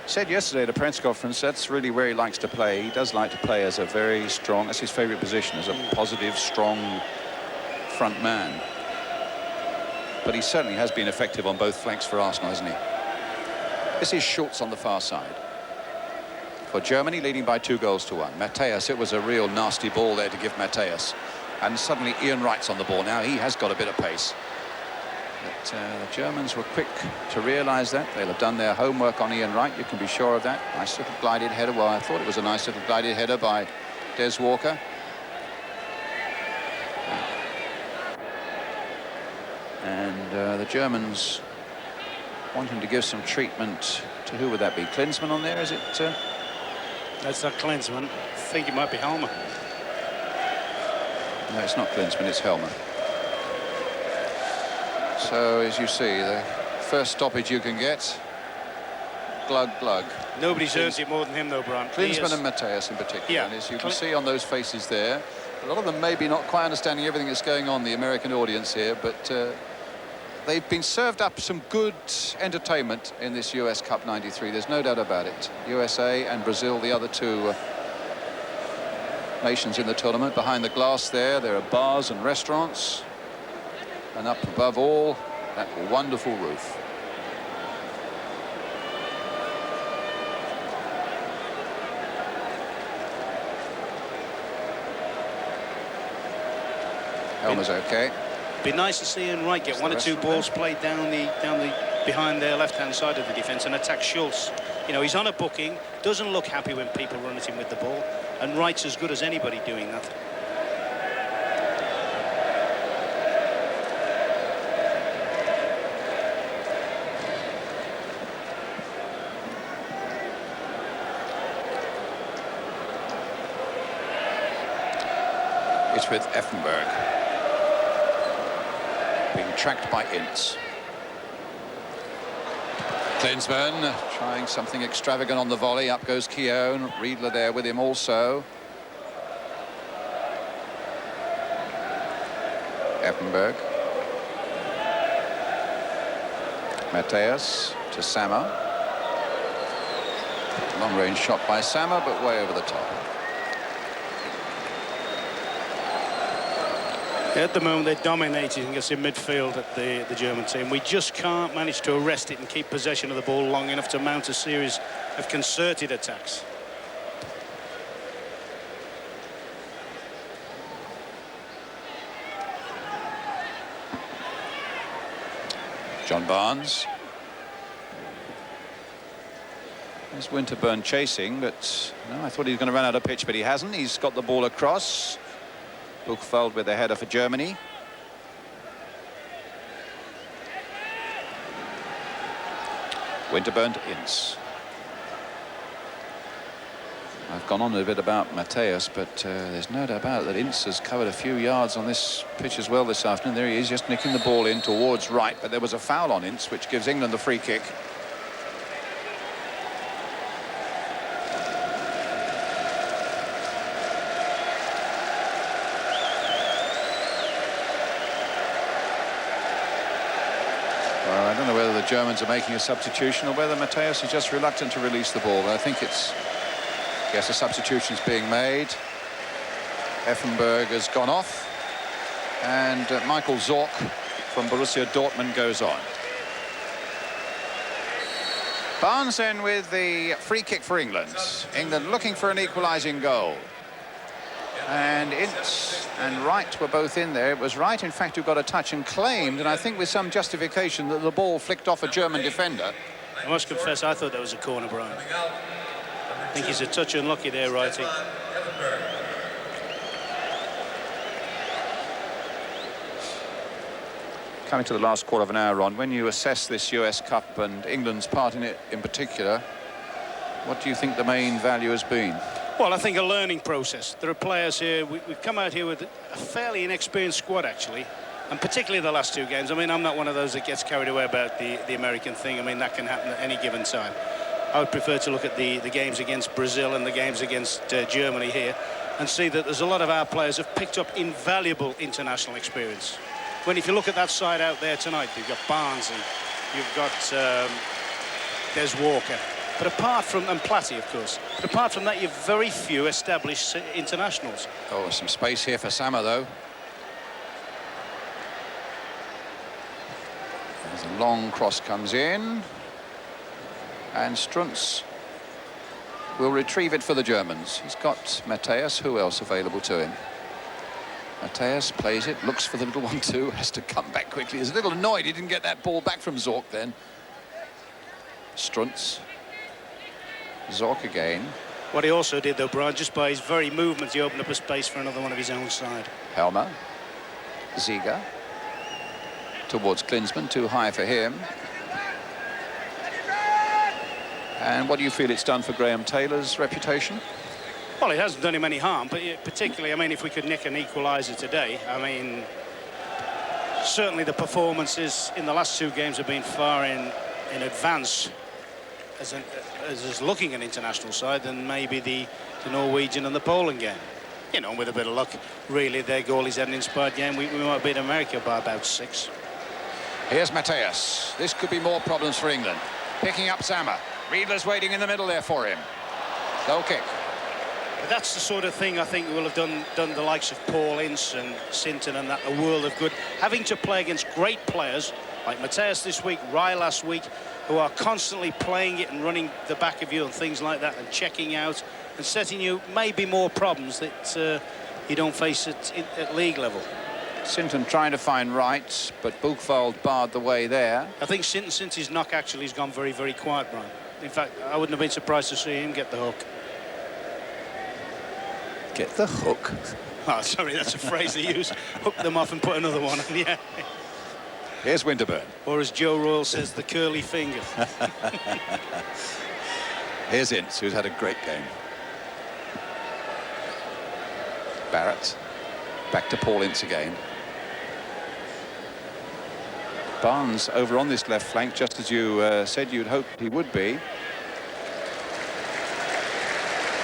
Said yesterday at a press conference that's really where he likes to play. He does like to play as a very strong, that's his favourite position, as a positive, strong front man. But he certainly has been effective on both flanks for Arsenal, hasn't he? This is Schultz on the far side. For Germany, leading by 2-1. Mateus, it was a real nasty ball there to give Mateus. And suddenly Ian Wright's on the ball now. He has got a bit of pace. But the Germans were quick to realise that. They'll have done their homework on Ian Wright, you can be sure of that. Nice little glided header. Well, I thought it was a nice little glided header by Des Walker. And the Germans wanting to give some treatment to, who would that be? Klinsmann on there, is it? That's not Klinsmann. I think it might be Helmer. No, it's not Klinsmann, it's Helmer. So, as you see, the first stoppage you can get, glug. Nobody's earned it more than him, though, Brian. Klinsmann and Mateus in particular. Yeah. And as you can see on those faces there, a lot of them maybe not quite understanding everything that's going on, the American audience here, but they've been served up some good entertainment in this US Cup 93. There's no doubt about it. USA and Brazil, the other two nations in the tournament. Behind the glass there are bars and restaurants. And up above all, that wonderful roof. Helmer's okay. Be nice to see Ian Wright get one or two balls played down the behind their left-hand side of the defence and attack Schultz. You know, he's on a booking, doesn't look happy when people run at him with the ball, and Wright's as good as anybody doing that. It's with Effenberg. Being tracked by Ince. Klinsmann trying something extravagant on the volley. Up goes Keown. Riedler there with him also. Effenberg. Mateus to Sammer. Long range shot by Sammer, but way over the top. At the moment, they're dominating us in midfield at the German team. We just can't manage to arrest it and keep possession of the ball long enough to mount a series of concerted attacks. John Barnes. There's Winterburn chasing, but no, I thought he was going to run out of pitch, but he hasn't. He's got the ball across. Buchfeld with a header for Germany. Winterburn to Ince. I've gone on a bit about Mateus, but there's no doubt about it that Ince has covered a few yards on this pitch as well this afternoon. There he is, just nicking the ball in towards right, but there was a foul on Ince, which gives England the free kick. Well, I don't know whether the Germans are making a substitution or whether Mateus is just reluctant to release the ball, but I think it's... Yes, a substitution's being made. Effenberg has gone off, and Michael Zorc from Borussia Dortmund goes on. Barnes then with the free kick for England. England looking for an equalising goal. And Ince and Wright were both in there. It was Wright, in fact, who got a touch and claimed, and I think with some justification, that the ball flicked off a German defender. I must confess, I thought that was a corner, Brian. I think he's a touch unlucky there, Wrighty. Coming to the last quarter of an hour, Ron, when you assess this US Cup and England's part in it in particular, what do you think the main value has been? Well, I think a learning process. There are players here, we've come out here with a fairly inexperienced squad, actually, and particularly the last two games. I mean, I'm not one of those that gets carried away about the American thing. I mean, that can happen at any given time. I would prefer to look at the games against Brazil and the games against Germany here and see that there's a lot of our players have picked up invaluable international experience. When if you look at that side out there tonight, you've got Barnes and you've got Des Walker. But apart from, and Platty, of course, but apart from that, you've very few established internationals. Oh, some space here for Sammer, though. As a long cross comes in. And Struntz will retrieve it for the Germans. He's got Mateus. Who else available to him? Mateus plays it, looks for the little one too, has to come back quickly. He's a little annoyed he didn't get that ball back from Zorc then. Struntz. Zorc again. What he also did, though, Brian, just by his very movements, he opened up a space for another one of his own side. Helmer. Ziege. Towards Klinsmann, too high for him. And what do you feel it's done for Graham Taylor's reputation? Well, it hasn't done him any harm, but particularly, I mean, if we could nick an equaliser today, I mean, certainly the performances in the last two games have been far in advance as looking an international side than maybe the Norwegian and the Poland game. You know, with a bit of luck, really, their goalies had an inspired game. We might beat America by about 6. Here's Mateus. This could be more problems for England. Picking up Sammer. Riedler's waiting in the middle there for him. Goal kick. But that's the sort of thing I think will have done the likes of Paul Ince and Sinton and that a world of good. Having to play against great players like Mateus this week, Rye last week, who are constantly playing it and running the back of you and things like that and checking out and setting you maybe more problems that you don't face at league level. Sinton trying to find Wright, but Buchwald barred the way there. I think Sinton, since his knock, actually has gone very, very quiet, Brian. In fact, I wouldn't have been surprised to see him get the hook. Get the hook? Oh, sorry, that's a phrase they use. Hook them off and put another one on, yeah. Here's Winterburn. Or as Joe Royal says, the curly finger. Here's Ince, who's had a great game. Barrett. Back to Paul Ince again. Barnes over on this left flank, just as you said you'd hoped he would be.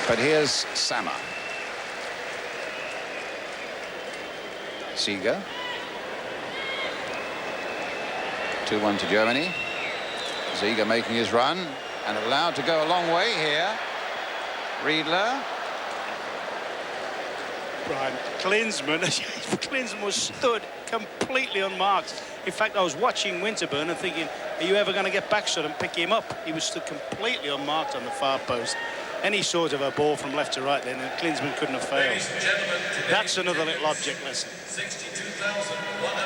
But here's Sammer. Ziege. 2-1 to Germany. Ziege making his run and allowed to go a long way here. Riedler. Brian, Klinsmann was stood completely unmarked. In fact, I was watching Winterburn and thinking, are you ever going to get back so and pick him up? He was stood completely unmarked on the far post. Any sort of a ball from left to right then, and Klinsmann couldn't have failed. That's another little object lesson.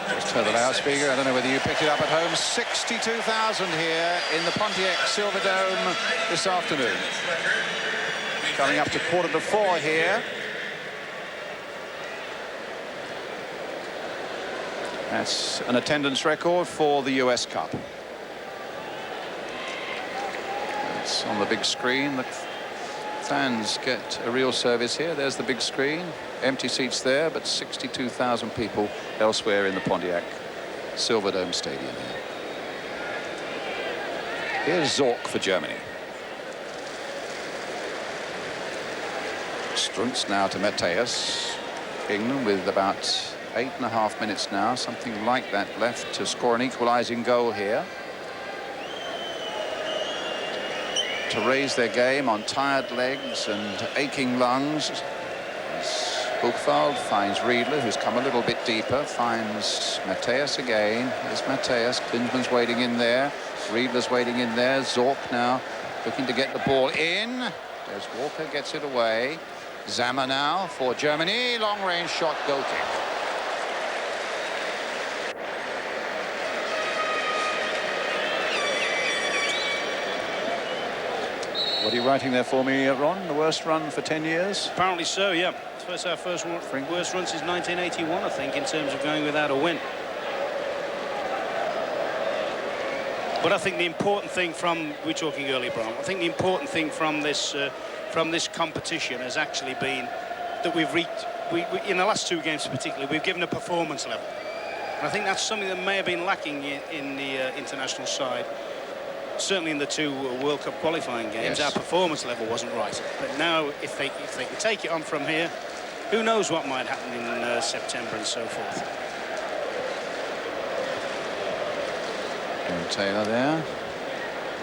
Just heard the loudspeaker. I don't know whether you picked it up at home. 62,000 here in the Pontiac Silverdome this afternoon. Coming up to 3:45 here. That's an attendance record for the US Cup. It's on the big screen. The fans get a real service here. There's the big screen. Empty seats there, but 62,000 people elsewhere in the Pontiac Silverdome Stadium here. Here's Zorc for Germany. Struntz now to Matthäus. England with about 8.5 minutes now, something like that left to score an equalising goal here. To raise their game on tired legs and aching lungs. Buchwald finds Riedler, who's come a little bit deeper, finds Matthäus again. Here's Matthäus. Klinsmann's waiting in there. Riedler's waiting in there. Zorc now looking to get the ball in. There's Walker, gets it away. Zammer now for Germany. Long-range shot, goal kick. What are you writing there for me, Ron? The worst run for 10 years? Apparently so, yeah. It's our first worst run since 1981, I think, in terms of going without a win. But I think the important thing from, we were talking earlier, Bram, I think the important thing from this competition has actually been that we've reached, in the last two games particularly, we've given a performance level. And I think that's something that may have been lacking in the international side. Certainly in the two World Cup qualifying games, our performance level wasn't right. But now, if they can take it on from here, who knows what might happen in September and so forth. And Taylor there.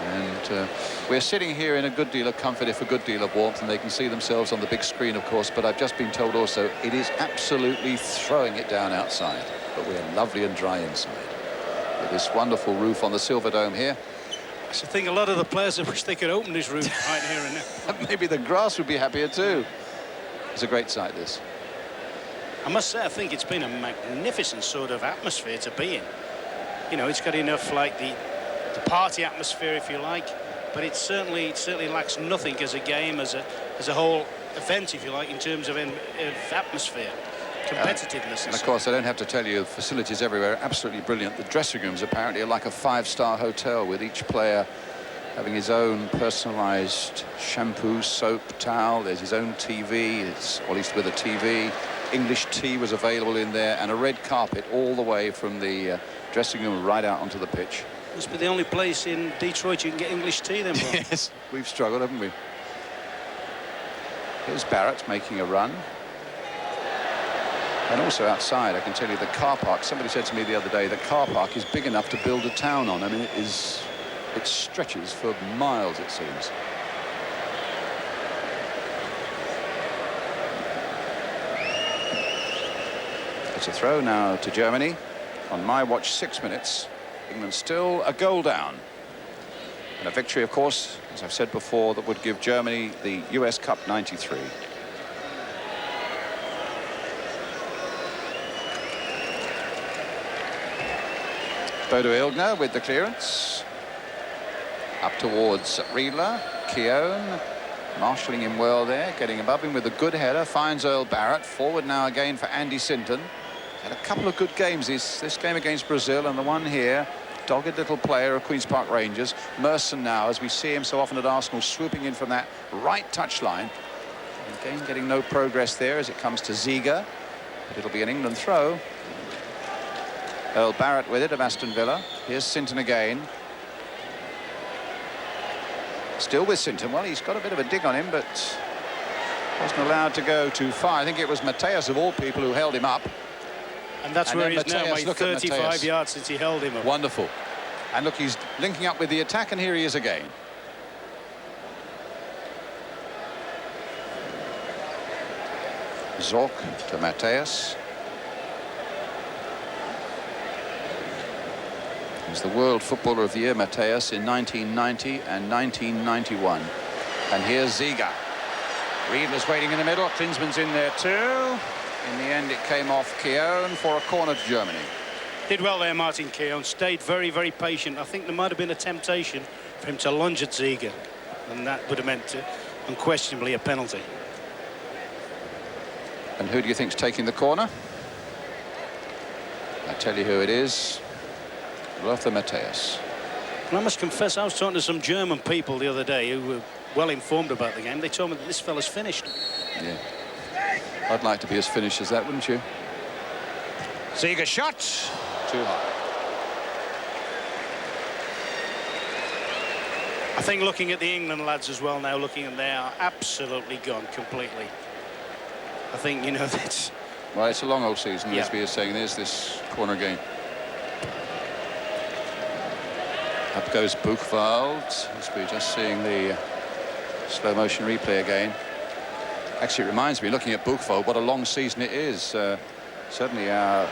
And we're sitting here in a good deal of comfort, if a good deal of warmth, and they can see themselves on the big screen, of course. But I've just been told also it is absolutely throwing it down outside. But we're lovely and dry inside. With this wonderful roof on the Silverdome here. I think a lot of the players wish they could open this roof right here and now. Maybe the grass would be happier too. It's a great sight, this. I must say, I think it's been a magnificent sort of atmosphere to be in. You know, it's got enough like the party atmosphere, if you like, but it certainly lacks nothing as a game, as a whole event, if you like, in terms of atmosphere. Competitiveness. And of course, I don't have to tell you, the facilities everywhere are absolutely brilliant. The dressing rooms apparently are like a 5-star hotel, with each player having his own personalised shampoo, soap, towel. There's his own TV, or at least with a TV. English tea was available in there, and a red carpet all the way from the dressing room right out onto the pitch. Must be the only place in Detroit you can get English tea then, Brian. Yes, we've struggled, haven't we? Here's Barrett making a run. And also outside, I can tell you, the car park, somebody said to me the other day, the car park is big enough to build a town on. I mean, it stretches for miles, it seems. It's a throw now to Germany. On my watch, 6 minutes. England still a goal down. And a victory, of course, as I've said before, that would give Germany the US Cup 93. Bodo Illgner with the clearance. Up towards Riedler. Keown marshalling him well there, getting above him with a good header. Finds Earl Barrett. Forward now again for Andy Sinton. Had a couple of good games this game against Brazil, and the one here. Dogged little player of Queen's Park Rangers. Merson now, as we see him so often at Arsenal, swooping in from that right touchline. Again, getting no progress there as it comes to Ziege. But it'll be an England throw. Earl Barrett with it of Aston Villa. Here's Sinton again. Still with Sinton. Well, he's got a bit of a dig on him, but wasn't allowed to go too far. I think it was Matthäus, of all people, who held him up. And that's where he's now made 35 yards since he held him up. Wonderful. And look, he's linking up with the attack, and here he is again. Zorc to Matthäus. He's the World Footballer of the Year, Matthäus, in 1990 and 1991. And here's Ziege. Riedler's waiting in the middle. Klinsmann's in there too. In the end, it came off Keown for a corner to Germany. Did well there, Martin Keown. Stayed very, very patient. I think there might have been a temptation for him to lunge at Ziege, and that would have meant unquestionably a penalty. And who do you think's taking the corner? I tell you who it is. Lothar Matthäus. And I must confess, I was talking to some German people the other day who well informed about the game. They told me that this fella's finished. Yeah. I'd like to be as finished as that, wouldn't you? Seeger shot. Too high. I think looking at the England lads as well now, looking at they are absolutely gone completely. I think, you know, that's... Well, it's a long old season, Yeah. as we are saying. There's this corner game. Up goes Buchwald, as we're just seeing the slow motion replay again. Actually, it reminds me, looking at Buchwald, what a long season it is. Certainly our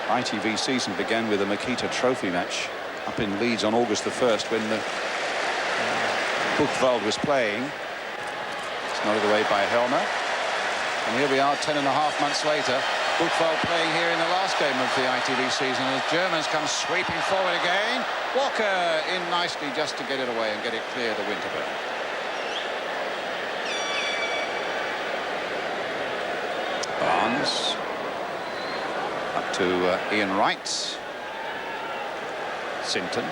ITV season began with a Makita Trophy match up in Leeds on August the 1st when Buchwald was playing. It's nodded away by Helmer. And here we are 10.5 months later. Buchwald playing here in the last game of the ITV season as Germans come sweeping forward again. Walker in nicely just to get it away and get it clear to Winterburn. Barnes up to Ian Wright. Sinton.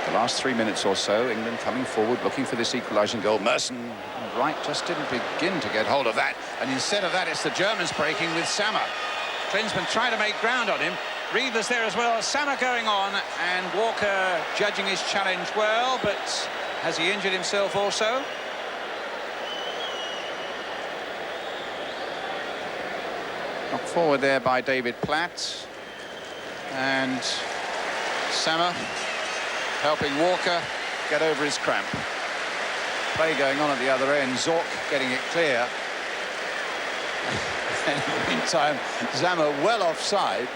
The last 3 minutes or so, England coming forward looking for this equalising goal. Merson and Wright just didn't begin to get hold of that, and instead of that it's the Germans breaking with Sammer. Klinsmann trying to make ground on him. Reeves there as well. Sammer going on, and Walker judging his challenge well, but has he injured himself also? Knocked forward there by David Platt, and Sammer helping Walker get over his cramp. Play going on at the other end. Zorc getting it clear. In the meantime, Sammer well offside.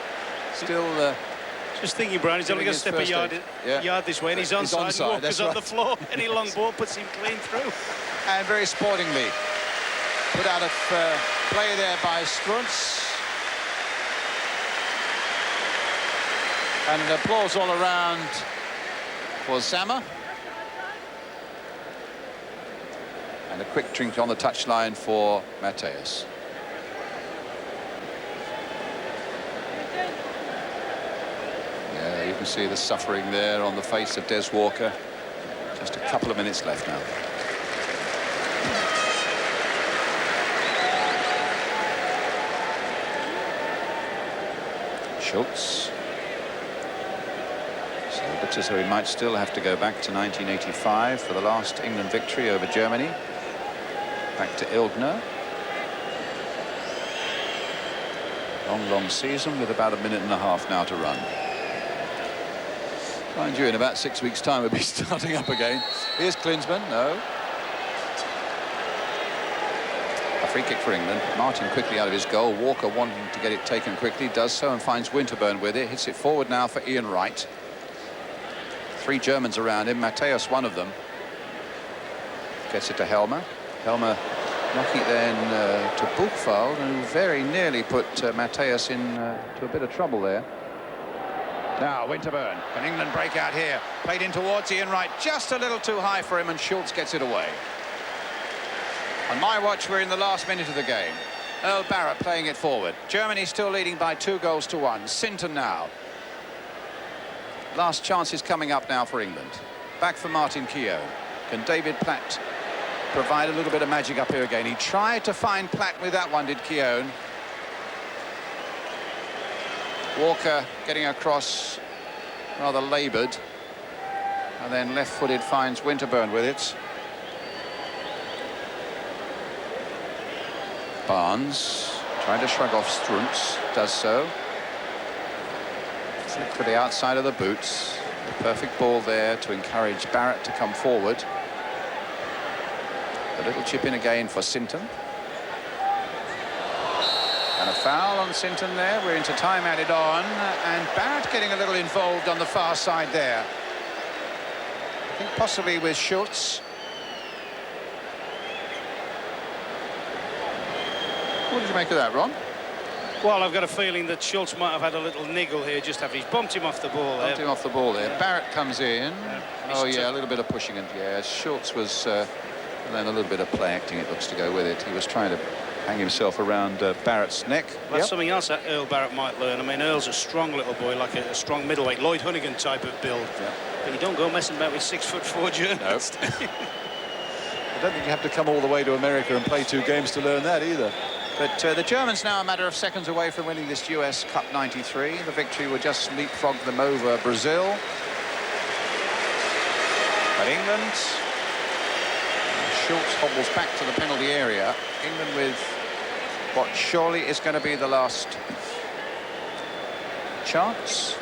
Still just thinking, Brian, he's only going to step a yard this way, and he's onside, and Walker's on the floor. Any long ball puts him clean through. And very sportingly put out of play there by Struntz. And applause all around for Sammer. And a quick drink on the touchline for Mateus. Yeah, you can see the suffering there on the face of Des Walker. Just a couple of minutes left now. Schultz. So he might still have to go back to 1985 for the last England victory over Germany. Back to Ildner. Long season with about 1.5 minutes now to run. Mind you, in about 6 weeks' time we'll be starting up again. Here's Klinsmann. No. A free kick for England. Martin quickly out of his goal. Walker wanting to get it taken quickly. Does so and finds Winterburn with it. Hits it forward now for Ian Wright. 3 Germans around him, Mateus one of them. Gets it to Helmer. Helmer knocking it then to Buchwald, who very nearly put Mateus in to a bit of trouble there. Now Winterburn, can England break out here? Played in towards Ian Wright, just a little too high for him, and Schultz gets it away. On my watch, we're in the last minute of the game. Earl Barrett playing it forward. Germany still leading by 2-1. Sinton now. Last chance is coming up now for England. Back for Martin Keown. Can David Platt provide a little bit of magic up here again? He tried to find Platt with that one, did Keown. Walker getting across rather laboured. And then left-footed finds Winterburn with it. Barnes trying to shrug off Struntz. Does so. Flick to the outside of the boots. The perfect ball there to encourage Barrett to come forward. A little chip in again for Sinton. And a foul on Sinton there. We're into time added on. And Barrett getting a little involved on the far side there. I think possibly with Schultz. What did you make of that, Ron? Well, I've got a feeling that Schultz might have had a little niggle here, just after he's bumped him off the ball there. Bumped him off the ball there. Yeah. Barrett comes in. Oh, yeah, a little bit of pushing. And yeah, Schultz was... and then a little bit of play acting, it looks, to go with it. He was trying to hang himself around Barrett's neck. That's something else that Earl Barrett might learn. I mean, Earl's a strong little boy, like a strong middleweight, Lloyd Hoonigan type of build. Yep. But you don't go messing about with 6'4" Germans. No. I don't think you have to come all the way to America and play 2 games to learn that either. But the Germans now a matter of seconds away from winning this US Cup 93. The victory would just leapfrog them over Brazil. But England, Schultz hobbles back to the penalty area. England with what surely is going to be the last chance.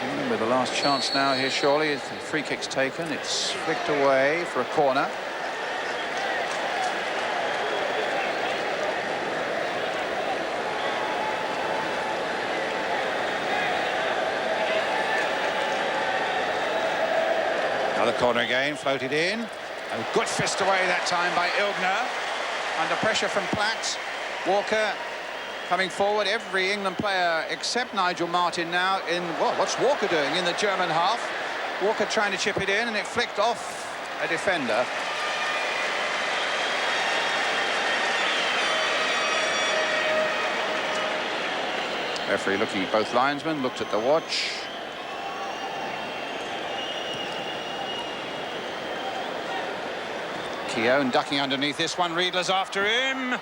England with the last chance now here, surely. The free kick's taken. It's flicked away for a corner. Another corner again, floated in. A good fist away that time by Ilgner. Under pressure from Platt. Walker coming forward. Every England player except Nigel Martin now in, well, what's Walker doing in the German half? Walker trying to chip it in, and it flicked off a defender. Referee looking at both linesmen, looked at the watch. Keown ducking underneath this one. Riedler's after him.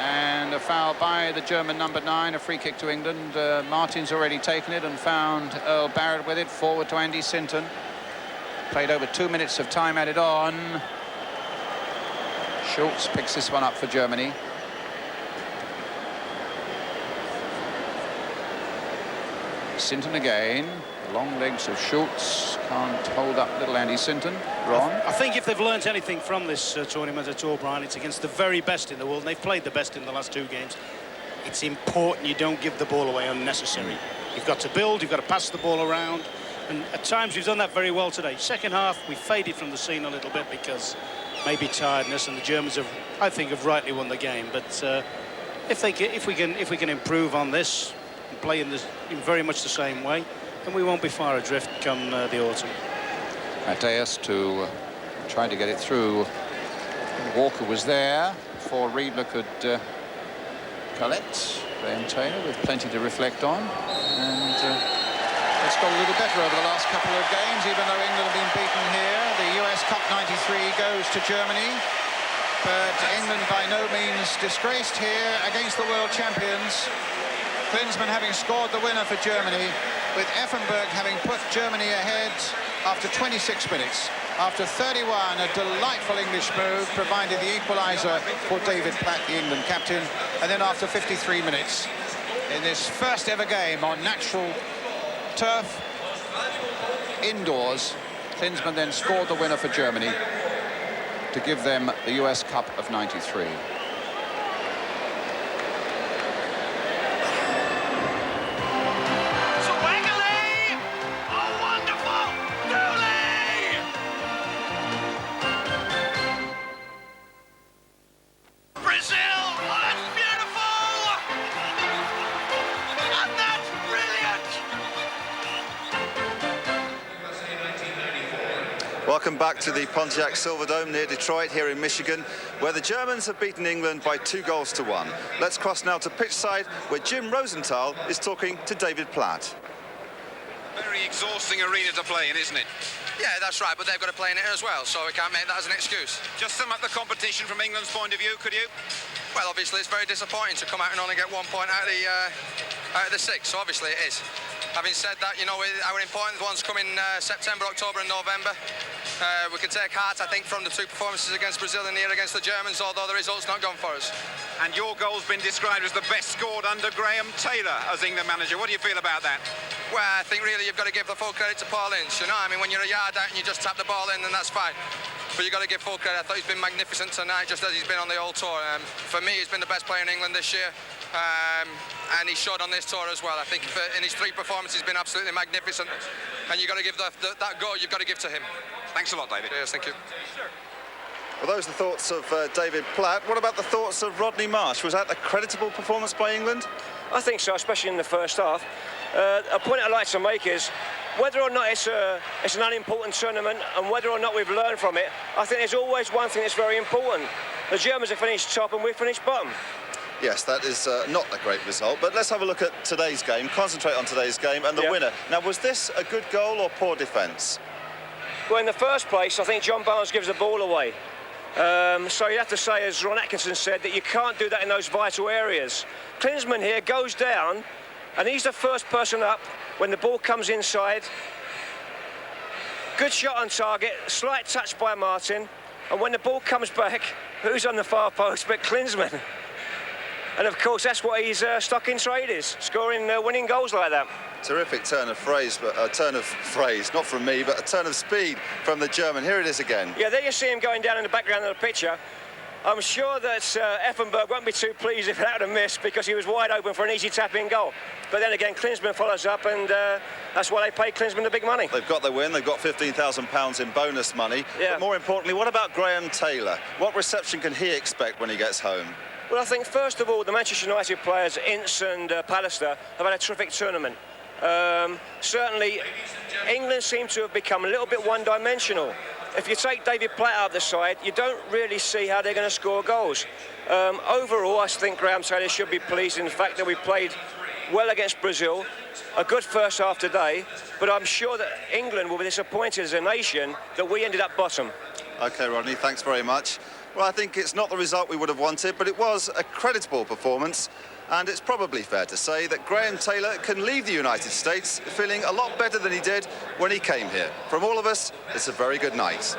And a foul by the German number 9, a free kick to England. Martin's already taken it and found Earl Barrett with it. Forward to Andy Sinton. Played over 2 minutes of time added on. Schultz picks this one up for Germany. Sinton again. The long legs of Schultz can't hold up little Andy Sinton. Ron? I think if they've learnt anything from this tournament at all, Brian, it's against the very best in the world. They've played the best in the last 2 games. It's important you don't give the ball away unnecessary. You've got to build, you've got to pass the ball around, and at times we've done that very well today. Second half, we faded from the scene a little bit because maybe tiredness, and the Germans have, I think, have rightly won the game. But if we can improve on this and play in very much the same way, then we won't be far adrift come the autumn. Mateus to try to get it through. Walker was there before Riedler could collect. Graham Taylor with plenty to reflect on. And it's got a little better over the last couple of games, even though England have been beaten here. The US Cup 93 goes to Germany. But England by no means disgraced here against the world champions. Klinsmann having scored the winner for Germany, with Effenberg having put Germany ahead after 26 minutes. After 31, a delightful English move provided the equaliser for David Platt, the England captain. And then after 53 minutes, in this first ever game on natural turf, indoors, Klinsmann then scored the winner for Germany to give them the US Cup of 93. Welcome back to the Pontiac Silverdome near Detroit here in Michigan, where the Germans have beaten England by 2-1. Let's cross now to pitch side, where Jim Rosenthal is talking to David Platt. Very exhausting arena to play in, isn't it? Yeah, that's right, but they've got to play in it as well, so we can't make that as an excuse. Just sum up the competition from England's point of view, could you? Well, obviously, it's very disappointing to come out and only get 1 point out of the 6, so obviously it is. Having said that, you know, our important ones come in September, October and November. We can take heart, I think, from the 2 performances against Brazil and here against the Germans, although the result's not gone for us. And your goal's been described as the best scored under Graham Taylor as England manager. What do you feel about that? Well, I think really you've got to give the full credit to Paul Ince, you know. I mean, when you're a yard out and you just tap the ball in, then that's fine. But you've got to give full credit. I thought he's been magnificent tonight, just as he's been on the whole tour. For me, he's been the best player in England this year. And he showed on this tour as well. I think in his 3 performances, he's been absolutely magnificent. And you've got to give that goal, you've got to give to him. Thanks a lot, David. Yes, thank you. Well, those are the thoughts of David Platt. What about the thoughts of Rodney Marsh? Was that a creditable performance by England? I think so, especially in the first half. A point I'd like to make is whether or not it's an unimportant tournament and whether or not we've learned from it, I think there's always one thing that's very important. The Germans have finished top and we've finished bottom. Yes, that is not a great result, but let's have a look at today's game, concentrate on today's game and the winner. Now, was this a good goal or poor defence? Well, in the first place, I think John Barnes gives the ball away. So you have to say, as Ron Atkinson said, that you can't do that in those vital areas. Klinsmann here goes down, and he's the first person up when the ball comes inside. Good shot on target, slight touch by Martin, and when the ball comes back, who's on the far post but Klinsmann? And of course, that's what his stock in trade is, scoring winning goals like that. Terrific turn of phrase, but a turn of phrase, not from me, but a turn of speed from the German. Here it is again. Yeah, there you see him going down in the background of the picture. I'm sure that Effenberg won't be too pleased if that had missed, because he was wide open for an easy tap-in goal. But then again, Klinsmann follows up, and that's why they pay Klinsmann the big money. They've got their win. They've got £15,000 in bonus money. Yeah. But more importantly, what about Graham Taylor? What reception can he expect when he gets home? Well, I think, first of all, the Manchester United players, Ince and Pallister, have had a terrific tournament. Certainly, England seem to have become a little bit one-dimensional. If you take David Platt out of the side, you don't really see how they're going to score goals. Overall, I think Graham Taylor should be pleased in the fact that we played well against Brazil, a good first half today, but I'm sure that England will be disappointed as a nation that we ended up bottom. OK, Rodney, thanks very much. Well, I think it's not the result we would have wanted, but it was a creditable performance. And it's probably fair to say that Graham Taylor can leave the United States feeling a lot better than he did when he came here. From all of us, it's a very good night.